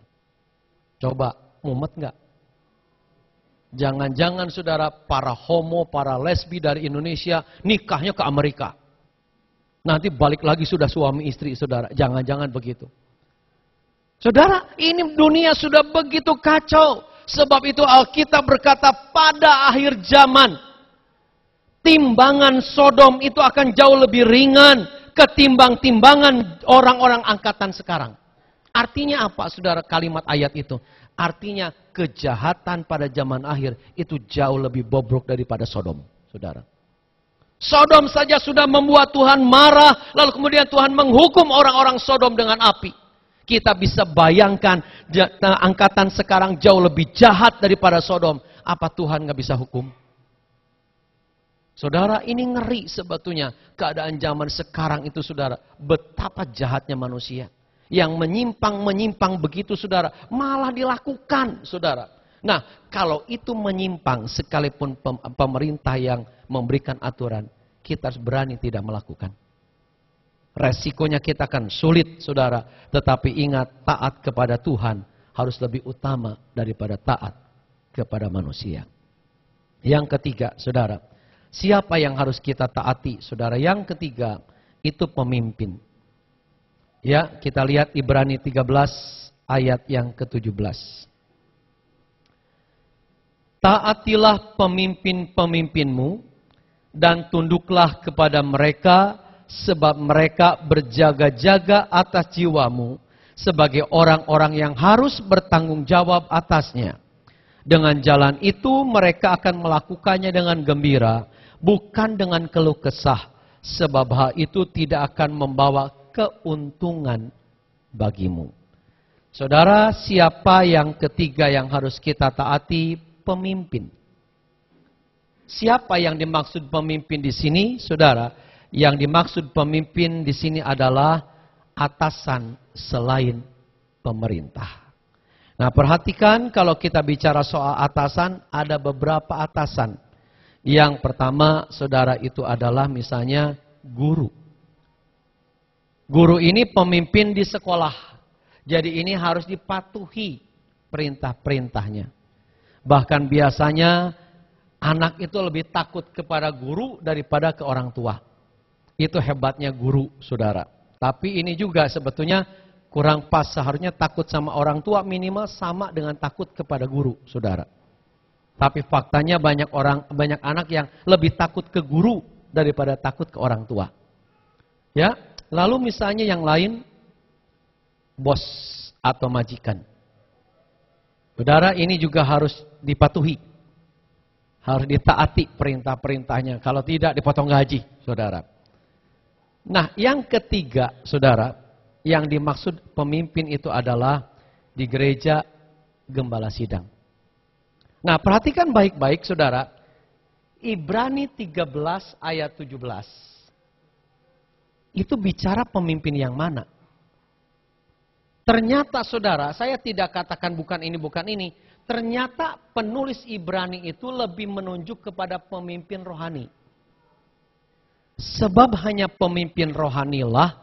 Coba, mumet nggak? Jangan-jangan saudara, para homo, para lesbi dari Indonesia nikahnya ke Amerika. Nanti balik lagi sudah suami istri, saudara. Jangan-jangan begitu. Saudara, ini dunia sudah begitu kacau. Sebab itu Alkitab berkata pada akhir zaman, timbangan Sodom itu akan jauh lebih ringan ketimbang timbangan orang-orang angkatan sekarang. Artinya apa, saudara, kalimat ayat itu? Artinya kejahatan pada zaman akhir itu jauh lebih bobrok daripada Sodom, saudara. Sodom saja sudah membuat Tuhan marah, lalu kemudian Tuhan menghukum orang-orang Sodom dengan api. Kita bisa bayangkan angkatan sekarang jauh lebih jahat daripada Sodom. Apa Tuhan nggak bisa hukum? Saudara, ini ngeri sebetulnya keadaan zaman sekarang itu, saudara. Betapa jahatnya manusia. Yang menyimpang-menyimpang begitu, saudara, malah dilakukan, saudara. Nah, kalau itu menyimpang, sekalipun pemerintah yang memberikan aturan, kita harus berani tidak melakukan. Resikonya kita akan sulit, saudara. Tetapi ingat, taat kepada Tuhan harus lebih utama daripada taat kepada manusia. Yang ketiga, saudara, siapa yang harus kita taati, saudara? Yang ketiga, itu pemimpin. Ya, kita lihat Ibrani 13 ayat yang ke-17. Taatilah pemimpin-pemimpinmu dan tunduklah kepada mereka, sebab mereka berjaga-jaga atas jiwamu sebagai orang-orang yang harus bertanggung jawab atasnya. Dengan jalan itu mereka akan melakukannya dengan gembira, bukan dengan keluh kesah, sebab hal itu tidak akan membawa keuntungan bagimu. Saudara, siapa yang ketiga yang harus kita taati? Pemimpin. Siapa yang dimaksud pemimpin di sini, saudara? Yang dimaksud pemimpin di sini adalah atasan selain pemerintah. Nah, perhatikan kalau kita bicara soal atasan, ada beberapa atasan. Yang pertama, saudara, itu adalah misalnya guru. Guru ini pemimpin di sekolah. Jadi ini harus dipatuhi perintah-perintahnya. Bahkan biasanya anak itu lebih takut kepada guru daripada ke orang tua. Itu hebatnya guru, saudara. Tapi ini juga sebetulnya kurang pas. Seharusnya takut sama orang tua minimal sama dengan takut kepada guru, saudara. Tapi faktanya banyak anak yang lebih takut ke guru daripada takut ke orang tua. Ya, lalu misalnya yang lain, bos atau majikan. Saudara, ini juga harus dipatuhi. Harus ditaati perintah-perintahnya. Kalau tidak, dipotong gaji, saudara. Nah, yang ketiga, saudara, yang dimaksud pemimpin itu adalah di gereja gembala sidang. Nah, perhatikan baik-baik, saudara. Ibrani 13 ayat 17. Itu bicara pemimpin yang mana? Ternyata, saudara, saya tidak katakan bukan ini. Ternyata penulis Ibrani itu lebih menunjuk kepada pemimpin rohani. Sebab hanya pemimpin rohanilah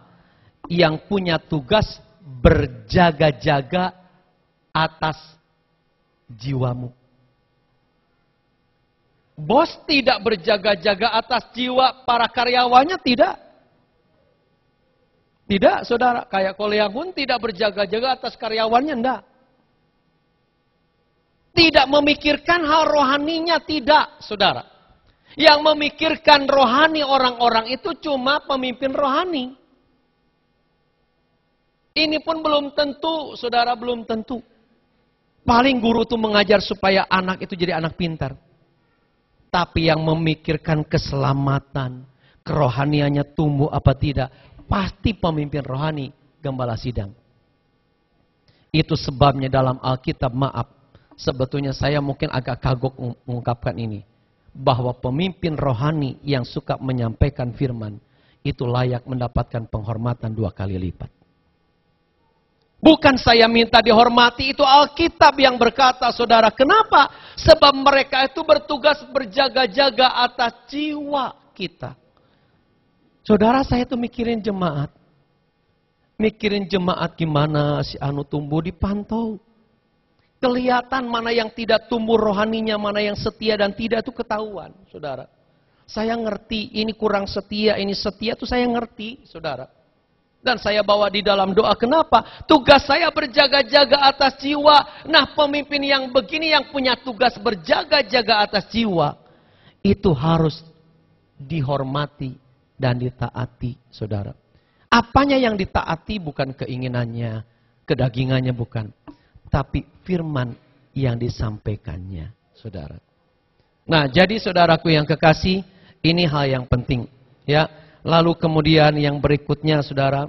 yang punya tugas berjaga-jaga atas jiwamu. Bos tidak berjaga-jaga atas jiwa para karyawannya, tidak. Tidak, saudara. Kayak Koleagun tidak berjaga-jaga atas karyawannya, enggak. Tidak memikirkan hal rohaninya, tidak, saudara. Yang memikirkan rohani orang-orang itu cuma pemimpin rohani. Ini pun belum tentu, saudara, belum tentu. Paling guru itu mengajar supaya anak itu jadi anak pintar. Tapi yang memikirkan keselamatan, kerohaniannya tumbuh apa tidak, pasti pemimpin rohani, gembala sidang. Itu sebabnya dalam Alkitab, maaf, sebetulnya saya mungkin agak kagok mengungkapkan ini, bahwa pemimpin rohani yang suka menyampaikan firman, itu layak mendapatkan penghormatan 2 kali lipat. Bukan saya minta dihormati, itu Alkitab yang berkata, saudara. Kenapa? Sebab mereka itu bertugas berjaga-jaga atas jiwa kita. Saudara, saya tuh mikirin jemaat. Mikirin jemaat gimana si Anu tumbuh, dipantau. Kelihatan mana yang tidak tumbuh rohaninya, mana yang setia dan tidak, itu ketahuan, saudara. Saya ngerti, ini kurang setia, ini setia, itu saya ngerti, saudara. Dan saya bawa di dalam doa. Kenapa? Tugas saya berjaga-jaga atas jiwa. Nah, pemimpin yang begini yang punya tugas berjaga-jaga atas jiwa, itu harus dihormati dan ditaati, saudara. Apanya yang ditaati bukan keinginannya, kedagingannya bukan. Tapi firman yang disampaikannya, saudara. Nah, jadi saudaraku yang kekasih, ini hal yang penting. Ya. Lalu kemudian yang berikutnya, saudara.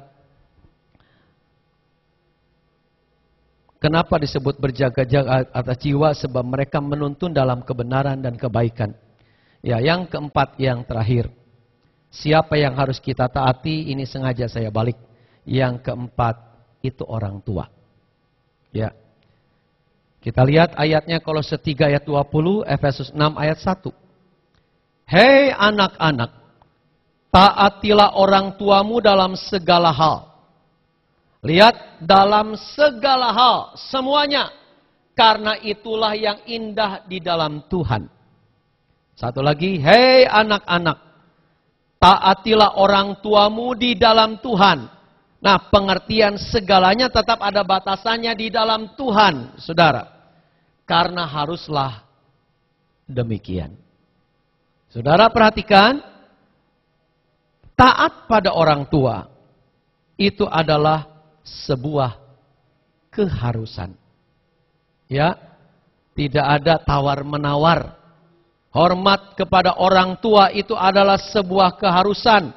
Kenapa disebut berjaga-jaga atas jiwa? Sebab mereka menuntun dalam kebenaran dan kebaikan. Ya, yang keempat, yang terakhir. Siapa yang harus kita taati? Ini sengaja saya balik. Yang keempat, itu orang tua. Ya. Kita lihat ayatnya Kolose 3 ayat 20, Efesus 6 ayat 1. Hei anak-anak, taatilah orang tuamu dalam segala hal. Lihat, dalam segala hal, semuanya. Karena itulah yang indah di dalam Tuhan. Satu lagi, hei anak-anak, taatilah orang tuamu di dalam Tuhan. Nah, pengertian segalanya tetap ada batasannya di dalam Tuhan, saudara. Karena haruslah demikian. Saudara perhatikan, taat pada orang tua itu adalah sebuah keharusan. Ya, tidak ada tawar-menawar. Hormat kepada orang tua itu adalah sebuah keharusan.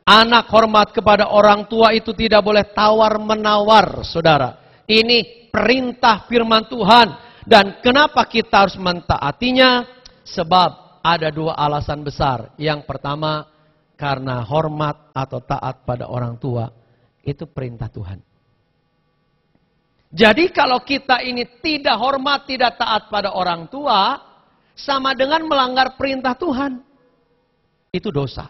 Anak hormat kepada orang tua itu tidak boleh tawar-menawar, saudara. Ini perintah firman Tuhan. Dan kenapa kita harus mentaatinya? Sebab ada 2 alasan besar. Yang pertama, karena hormat atau taat pada orang tua, itu perintah Tuhan. Jadi kalau kita ini tidak hormat, tidak taat pada orang tua, sama dengan melanggar perintah Tuhan. Itu dosa.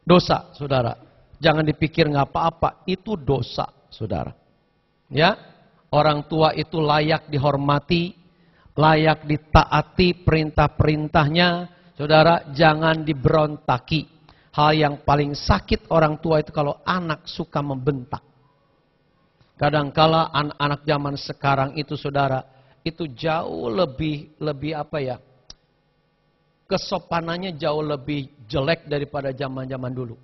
Dosa, saudara. Jangan dipikir nggak apa-apa, itu dosa, saudara. Ya. Orang tua itu layak dihormati, layak ditaati perintah-perintahnya. Saudara, jangan diberontaki. Hal yang paling sakit orang tua itu kalau anak suka membentak. Kadangkala anak-anak zaman sekarang itu, saudara, itu jauh lebih apa ya? Kesopanannya jauh lebih jelek daripada zaman-zaman dulu.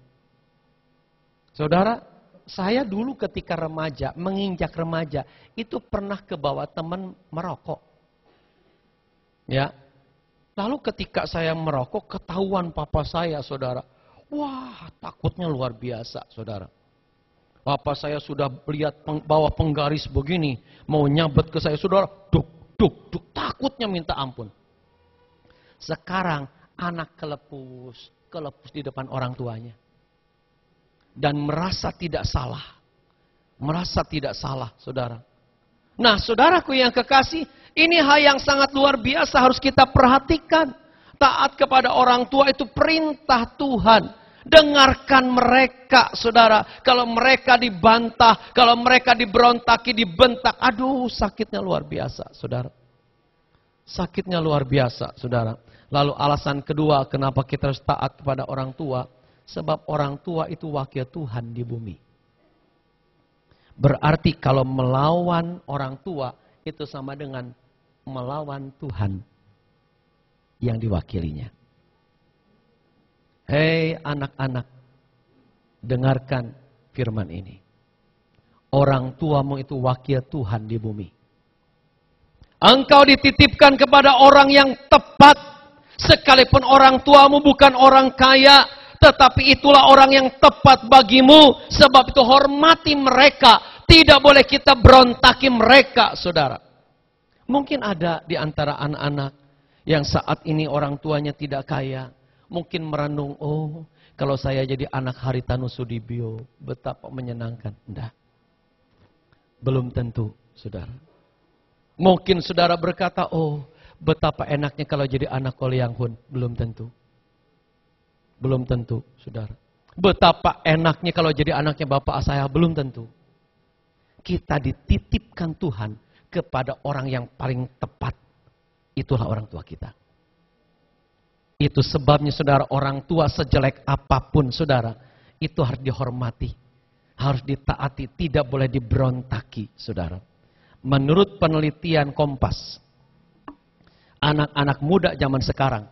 Saudara, saya dulu ketika remaja, menginjak remaja, itu pernah kebawa teman merokok. Ya. Lalu ketika saya merokok, ketahuan papa saya, saudara. Wah, takutnya luar biasa, saudara. Papa saya sudah lihat bawa penggaris begini, mau nyabet ke saya, saudara. Duk, duk, duk, takutnya minta ampun. Sekarang anak kelepus di depan orang tuanya. Dan merasa tidak salah. Merasa tidak salah, saudara. Nah, saudaraku yang kekasih, ini hal yang sangat luar biasa harus kita perhatikan. Taat kepada orang tua itu perintah Tuhan. Dengarkan mereka, saudara. Kalau mereka dibantah, kalau mereka diberontaki, dibentak, aduh sakitnya luar biasa, saudara. Sakitnya luar biasa, saudara. Lalu alasan kedua kenapa kita harus taat kepada orang tua. Sebab orang tua itu wakil Tuhan di bumi. Berarti kalau melawan orang tua itu sama dengan melawan Tuhan yang diwakilinya. Hei anak-anak, dengarkan firman ini. Orang tuamu itu wakil Tuhan di bumi. Engkau dititipkan kepada orang yang tepat. Sekalipun orang tuamu bukan orang kaya, tetapi itulah orang yang tepat bagimu. Sebab itu hormati mereka, Tidak boleh kita berontaki mereka, saudara. Mungkin ada di antara anak-anak yang saat ini orang tuanya tidak kaya. Mungkin merenung, oh kalau saya jadi anak Haritanu Sudibyo, betapa menyenangkan. Enggak. Belum tentu, saudara. Mungkin saudara berkata, oh betapa enaknya kalau jadi anak Ko Leang Hun. Belum tentu. Belum tentu, saudara. Betapa enaknya kalau jadi anaknya Bapak saya. Belum tentu. Kita dititipkan Tuhan kepada orang yang paling tepat. Itulah orang tua kita. Itu sebabnya saudara, orang tua sejelek apapun saudara, itu harus dihormati. Harus ditaati, tidak boleh diberontaki saudara. Menurut penelitian Kompas, anak-anak muda zaman sekarang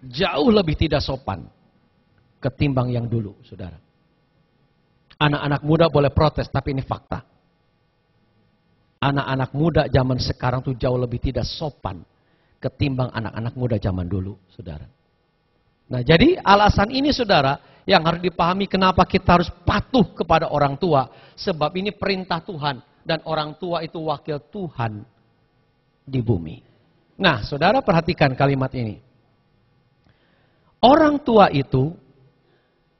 jauh lebih tidak sopan ketimbang yang dulu saudara. Anak-anak muda boleh protes, tapi ini fakta. Anak-anak muda zaman sekarang tuh jauh lebih tidak sopan ketimbang anak-anak muda zaman dulu, saudara. Nah, jadi alasan ini, saudara, yang harus dipahami kenapa kita harus patuh kepada orang tua. Sebab ini perintah Tuhan dan orang tua itu wakil Tuhan di bumi. Nah, saudara perhatikan kalimat ini. Orang tua itu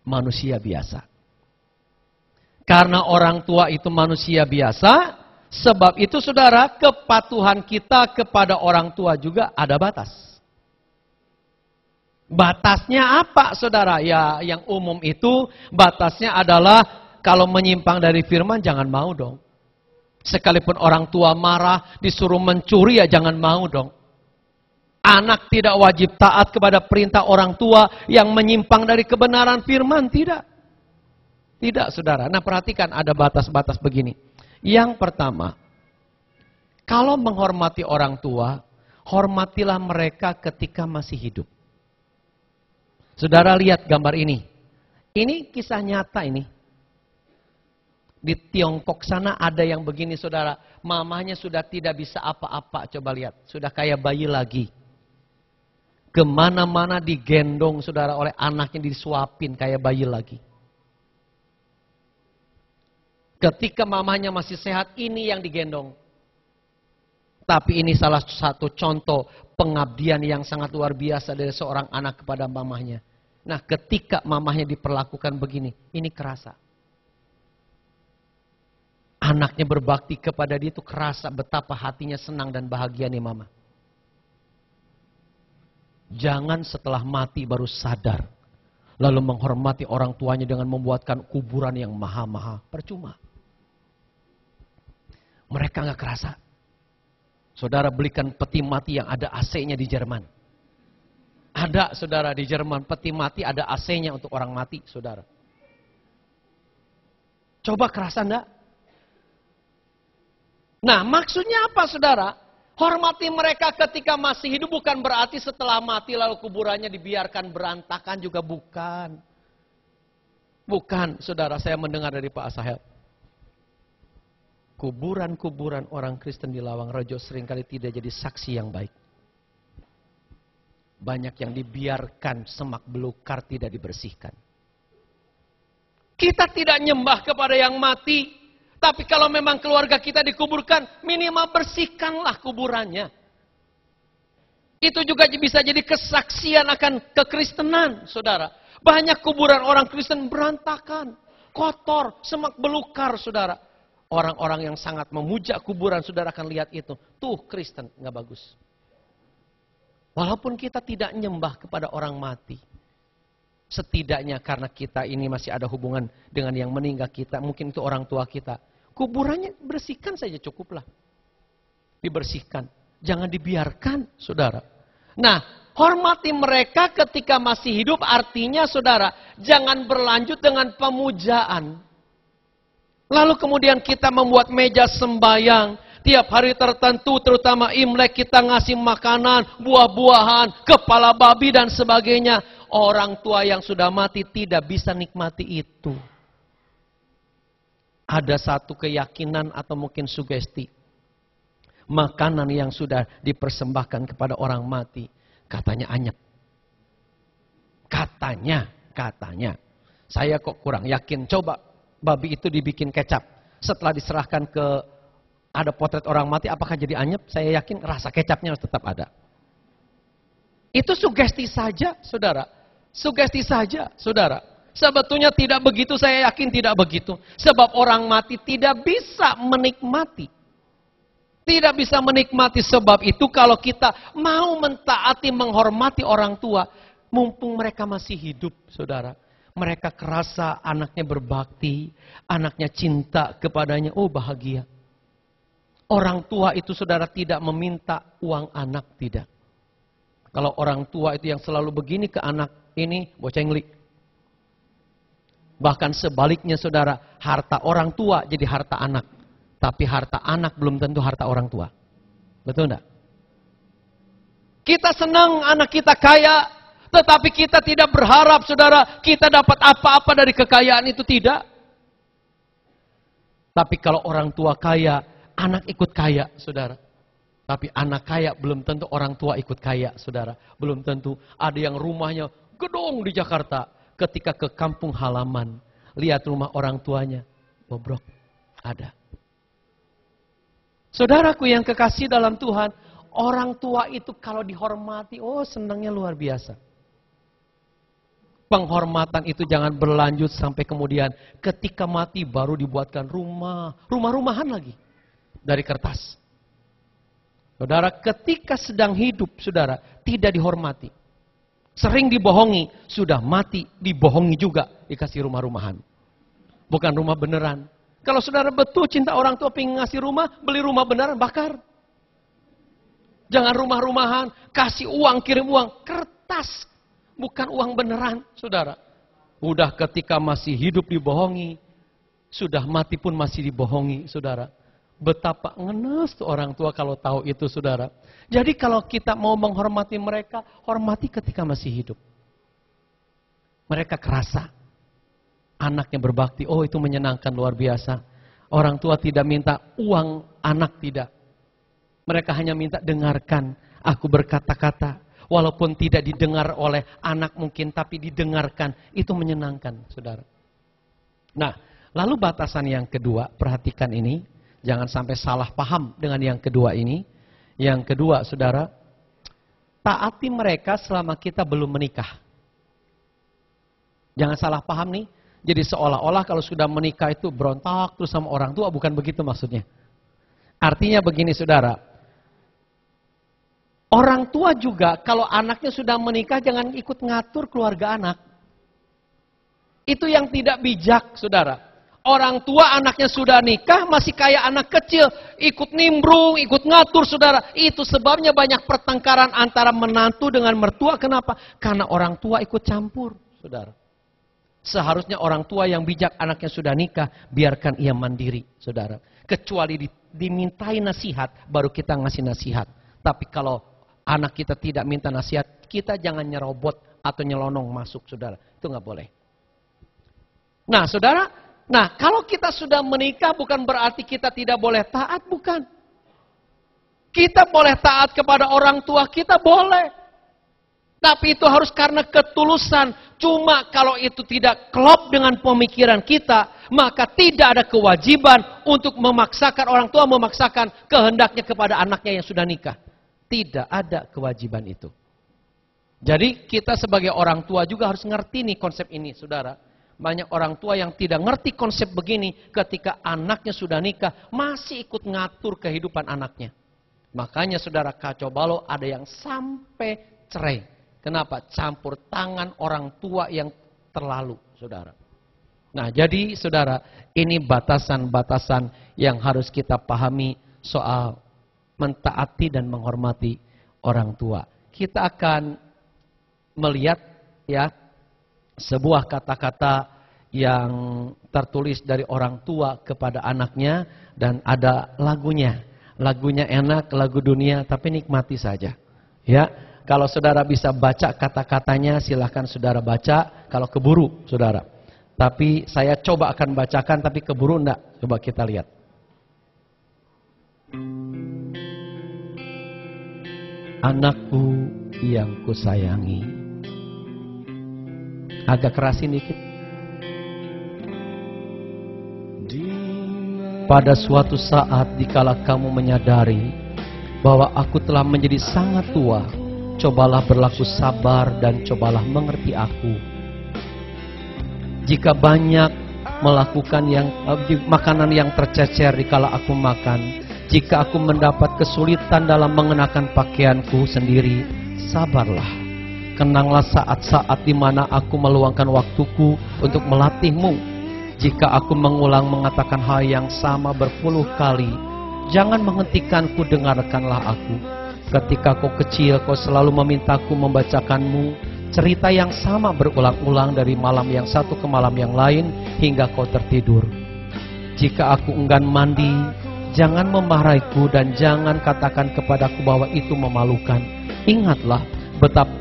manusia biasa. Karena orang tua itu manusia biasa, sebab itu saudara, kepatuhan kita kepada orang tua juga ada batas. Batasnya apa saudara? Ya yang umum itu batasnya adalah kalau menyimpang dari firman jangan mau dong. Sekalipun orang tua marah disuruh mencuri ya jangan mau dong. Anak tidak wajib taat kepada perintah orang tua yang menyimpang dari kebenaran firman, tidak. Tidak saudara. Nah perhatikan ada batas-batas begini. Yang pertama, kalau menghormati orang tua, hormatilah mereka ketika masih hidup. Saudara lihat gambar ini. Ini kisah nyata ini. Di Tiongkok sana ada yang begini saudara. Mamanya sudah tidak bisa apa-apa. Coba lihat. Sudah kayak bayi lagi. Kemana-mana digendong saudara oleh anaknya disuapin kayak bayi lagi. Ketika mamanya masih sehat, ini yang digendong. Tapi ini salah satu contoh pengabdian yang sangat luar biasa dari seorang anak kepada mamahnya. Nah, ketika mamahnya diperlakukan begini, ini kerasa. Anaknya berbakti kepada dia itu kerasa betapa hatinya senang dan bahagia nih mama. Jangan setelah mati baru sadar. Lalu menghormati orang tuanya dengan membuatkan kuburan yang maha-maha. Percuma. Mereka nggak kerasa. Saudara belikan peti mati yang ada AC-nya di Jerman. Ada saudara di Jerman peti mati ada AC-nya untuk orang mati saudara. Coba kerasa enggak? Nah maksudnya apa saudara? Hormati mereka ketika masih hidup bukan berarti setelah mati lalu kuburannya dibiarkan berantakan juga bukan. Bukan saudara, saya mendengar dari Pak Asahel. Kuburan-kuburan orang Kristen di Lawang Rejo seringkali tidak jadi saksi yang baik. Banyak yang dibiarkan semak belukar tidak dibersihkan. Kita tidak nyembah kepada yang mati. Tapi kalau memang keluarga kita dikuburkan, minimal bersihkanlah kuburannya. Itu juga bisa jadi kesaksian akan kekristenan, saudara. Banyak kuburan orang Kristen berantakan, kotor, semak belukar, saudara. Orang-orang yang sangat memuja kuburan, saudara akan lihat itu. Tuh Kristen, nggak bagus. Walaupun kita tidak nyembah kepada orang mati. Setidaknya karena kita ini masih ada hubungan dengan yang meninggal kita. Mungkin itu orang tua kita. Kuburannya bersihkan saja cukuplah. Dibersihkan. Jangan dibiarkan, saudara. Nah, hormati mereka ketika masih hidup artinya, saudara, jangan berlanjut dengan pemujaan. Lalu kemudian kita membuat meja sembayang. Tiap hari tertentu, terutama Imlek, kita ngasih makanan, buah-buahan, kepala babi dan sebagainya. Orang tua yang sudah mati tidak bisa nikmati itu. Ada satu keyakinan atau mungkin sugesti. Makanan yang sudah dipersembahkan kepada orang mati, katanya anyep. Katanya. Saya kok kurang yakin. Coba babi itu dibikin kecap. setelah diserahkan ke ada potret orang mati, apakah jadi anyep? Saya yakin rasa kecapnya tetap ada. Itu sugesti saja, saudara. Sugesti saja, saudara. Sebetulnya tidak begitu, saya yakin tidak begitu. Sebab orang mati tidak bisa menikmati. Tidak bisa menikmati, sebab itu kalau kita mau mentaati, menghormati orang tua, mumpung mereka masih hidup, saudara. Mereka kerasa anaknya berbakti, anaknya cinta kepadanya, oh bahagia. Orang tua itu, saudara, tidak meminta uang anak, tidak. Kalau orang tua itu yang selalu begini ke anak ini, bocengli. Bahkan sebaliknya, saudara, harta orang tua jadi harta anak. Tapi harta anak belum tentu harta orang tua. Betul enggak? Kita senang anak kita kaya, tetapi kita tidak berharap, saudara, kita dapat apa-apa dari kekayaan itu, tidak. Tapi kalau orang tua kaya, anak ikut kaya, saudara. Tapi anak kaya belum tentu orang tua ikut kaya, saudara. Belum tentu. Ada yang rumahnya gedung di Jakarta. Ketika ke kampung halaman, lihat rumah orang tuanya, bobrok, ada. Saudaraku yang kekasih dalam Tuhan, orang tua itu kalau dihormati, oh senangnya luar biasa. Penghormatan itu jangan berlanjut sampai kemudian ketika mati baru dibuatkan rumah-rumahan lagi dari kertas. Saudara, ketika sedang hidup, saudara, tidak dihormati. Sering dibohongi, sudah mati, dibohongi juga, dikasih rumah-rumahan. Bukan rumah beneran. Kalau saudara betul cinta orang tua, pengen ngasih rumah, beli rumah beneran, bakar. Jangan rumah-rumahan, kasih uang, kirim uang, kertas. Bukan uang beneran, saudara. Udah ketika masih hidup dibohongi, sudah mati pun masih dibohongi, saudara. Betapa ngenes tuh orang tua kalau tahu itu, saudara. Jadi kalau kita mau menghormati mereka, hormati ketika masih hidup. Mereka kerasa. Anaknya berbakti, oh itu menyenangkan luar biasa. Orang tua tidak minta uang anak, tidak. Mereka hanya minta dengarkan aku berkata-kata. Walaupun tidak didengar oleh anak mungkin, tapi didengarkan. Itu menyenangkan, saudara. Nah, lalu batasan yang kedua, perhatikan ini. Jangan sampai salah paham dengan yang kedua ini. Yang kedua, saudara, taati mereka selama kita belum menikah. Jangan salah paham nih. Jadi seolah-olah kalau sudah menikah itu berontak terus sama orang tua, bukan begitu maksudnya. Artinya begini, saudara. Orang tua juga kalau anaknya sudah menikah jangan ikut ngatur keluarga anak. Itu yang tidak bijak, saudara. Orang tua anaknya sudah nikah masih kayak anak kecil, ikut nimbrung, ikut ngatur, saudara. Itu sebabnya banyak pertengkaran antara menantu dengan mertua. Kenapa? Karena orang tua ikut campur, saudara. Seharusnya orang tua yang bijak, anaknya sudah nikah, biarkan ia mandiri, saudara. Kecuali dimintai nasihat, baru kita ngasih nasihat. Tapi kalau anak kita tidak minta nasihat, kita jangan nyerobot atau nyelonong masuk, saudara. Itu nggak boleh. Nah, saudara, kalau kita sudah menikah bukan berarti kita tidak boleh taat, bukan. Kita boleh taat kepada orang tua kita, boleh. Tapi itu harus karena ketulusan. Cuma kalau itu tidak klop dengan pemikiran kita, maka tidak ada kewajiban untuk memaksakan, orang tua memaksakan kehendaknya kepada anaknya yang sudah nikah. Tidak ada kewajiban itu. Jadi kita sebagai orang tua juga harus ngerti nih konsep ini, saudara. Banyak orang tua yang tidak ngerti konsep begini ketika anaknya sudah nikah, masih ikut ngatur kehidupan anaknya. Makanya saudara, kacau balau, ada yang sampai cerai. Kenapa? Campur tangan orang tua yang terlalu, saudara. Nah, jadi saudara, ini batasan-batasan yang harus kita pahami soal mentaati dan menghormati orang tua. Kita akan melihat ya sebuah kata-kata yang tertulis dari orang tua kepada anaknya dan ada lagunya. Lagunya enak, lagu dunia, tapi nikmati saja. Ya. Kalau saudara bisa baca kata-katanya, silahkan saudara baca. Kalau keburu, saudara. Tapi saya coba akan bacakan, tapi keburu enggak. Coba kita lihat. Anakku yang kusayangi. Agak kerasin dikit. Di pada suatu saat dikala kamu menyadari bahwa aku telah menjadi sangat tua, cobalah berlaku sabar dan cobalah mengerti aku. Jika banyak melakukan makanan yang tercecer dikala aku makan, jika aku mendapat kesulitan dalam mengenakan pakaianku sendiri, sabarlah. Kenanglah saat-saat di mana aku meluangkan waktuku untuk melatihmu. Jika aku mengulang mengatakan hal yang sama berpuluh kali, jangan menghentikanku, dengarkanlah aku. Ketika kau kecil, kau selalu memintaku membacakanmu cerita yang sama berulang-ulang dari malam yang satu ke malam yang lain hingga kau tertidur. Jika aku enggan mandi, jangan memarahiku dan jangan katakan kepadaku bahwa itu memalukan. Ingatlah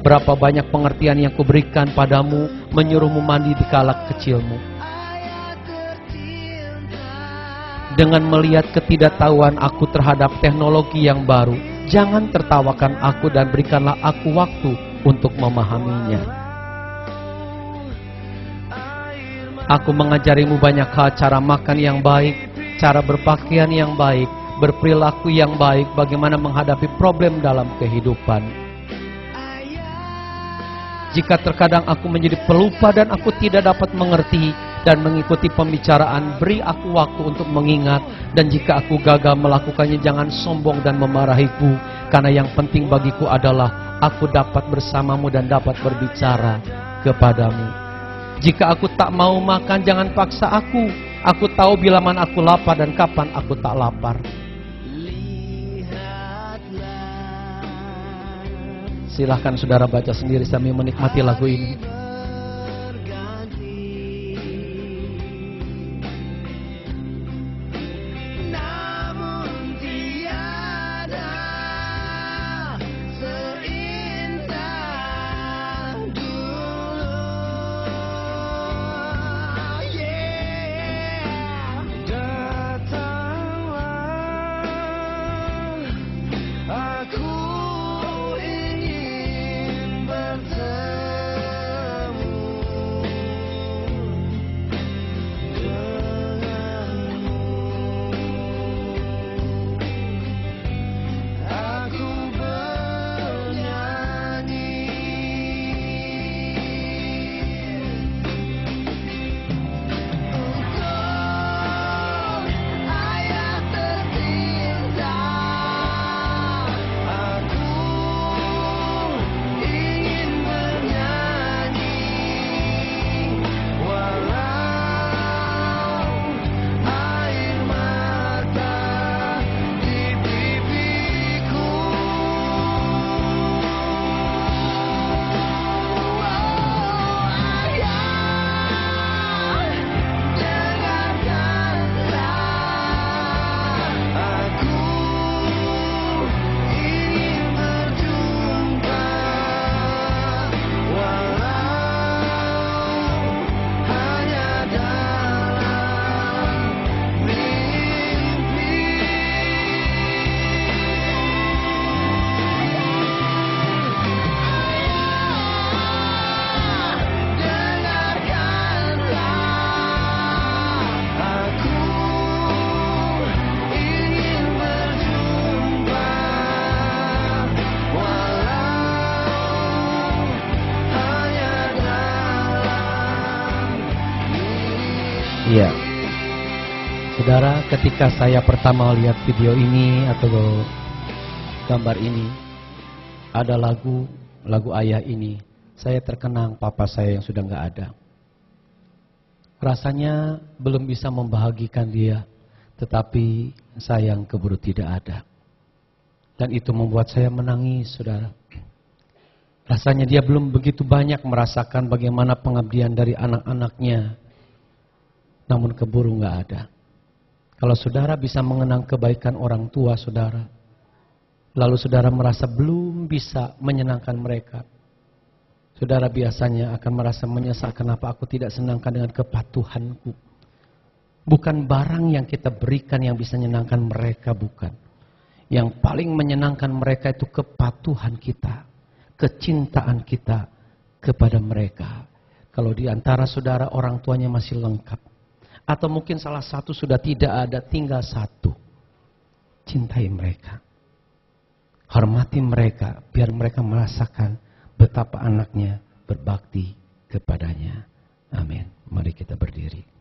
berapa banyak pengertian yang kuberikan padamu, menyuruhmu mandi di kala kecilmu. Dengan melihat ketidaktahuan aku terhadap teknologi yang baru, jangan tertawakan aku dan berikanlah aku waktu untuk memahaminya. Aku mengajarimu banyak hal, cara makan yang baik, cara berpakaian yang baik, berperilaku yang baik, bagaimana menghadapi problem dalam kehidupan. Jika terkadang aku menjadi pelupa dan aku tidak dapat mengerti dan mengikuti pembicaraan, beri aku waktu untuk mengingat. Dan jika aku gagal melakukannya, jangan sombong dan memarahiku, karena yang penting bagiku adalah aku dapat bersamamu dan dapat berbicara kepadamu. Jika aku tak mau makan, jangan paksa aku. Aku tahu bila mana aku lapar dan kapan aku tak lapar. Silahkan saudara baca sendiri sambil menikmati lagu ini. Iya, saudara, ketika saya pertama lihat video ini atau gambar ini, ada lagu ayah ini, saya terkenang papa saya yang sudah nggak ada. Rasanya belum bisa membahagikan dia, tetapi sayang keburu tidak ada. Dan itu membuat saya menangis, saudara. Rasanya dia belum begitu banyak merasakan bagaimana pengabdian dari anak-anaknya. Namun keburu nggak ada. Kalau saudara bisa mengenang kebaikan orang tua saudara, lalu saudara merasa belum bisa menyenangkan mereka, saudara biasanya akan merasa menyesal, kenapa aku tidak senangkan dengan kepatuhanku. Bukan barang yang kita berikan yang bisa menyenangkan mereka, bukan. Yang paling menyenangkan mereka itu kepatuhan kita, kecintaan kita kepada mereka. Kalau di antara saudara orang tuanya masih lengkap, Atau mungkin salah satu sudah tidak ada, tinggal satu. Cintai mereka. Hormati mereka, biar mereka merasakan betapa anaknya berbakti kepadanya. Amin. Mari kita berdiri.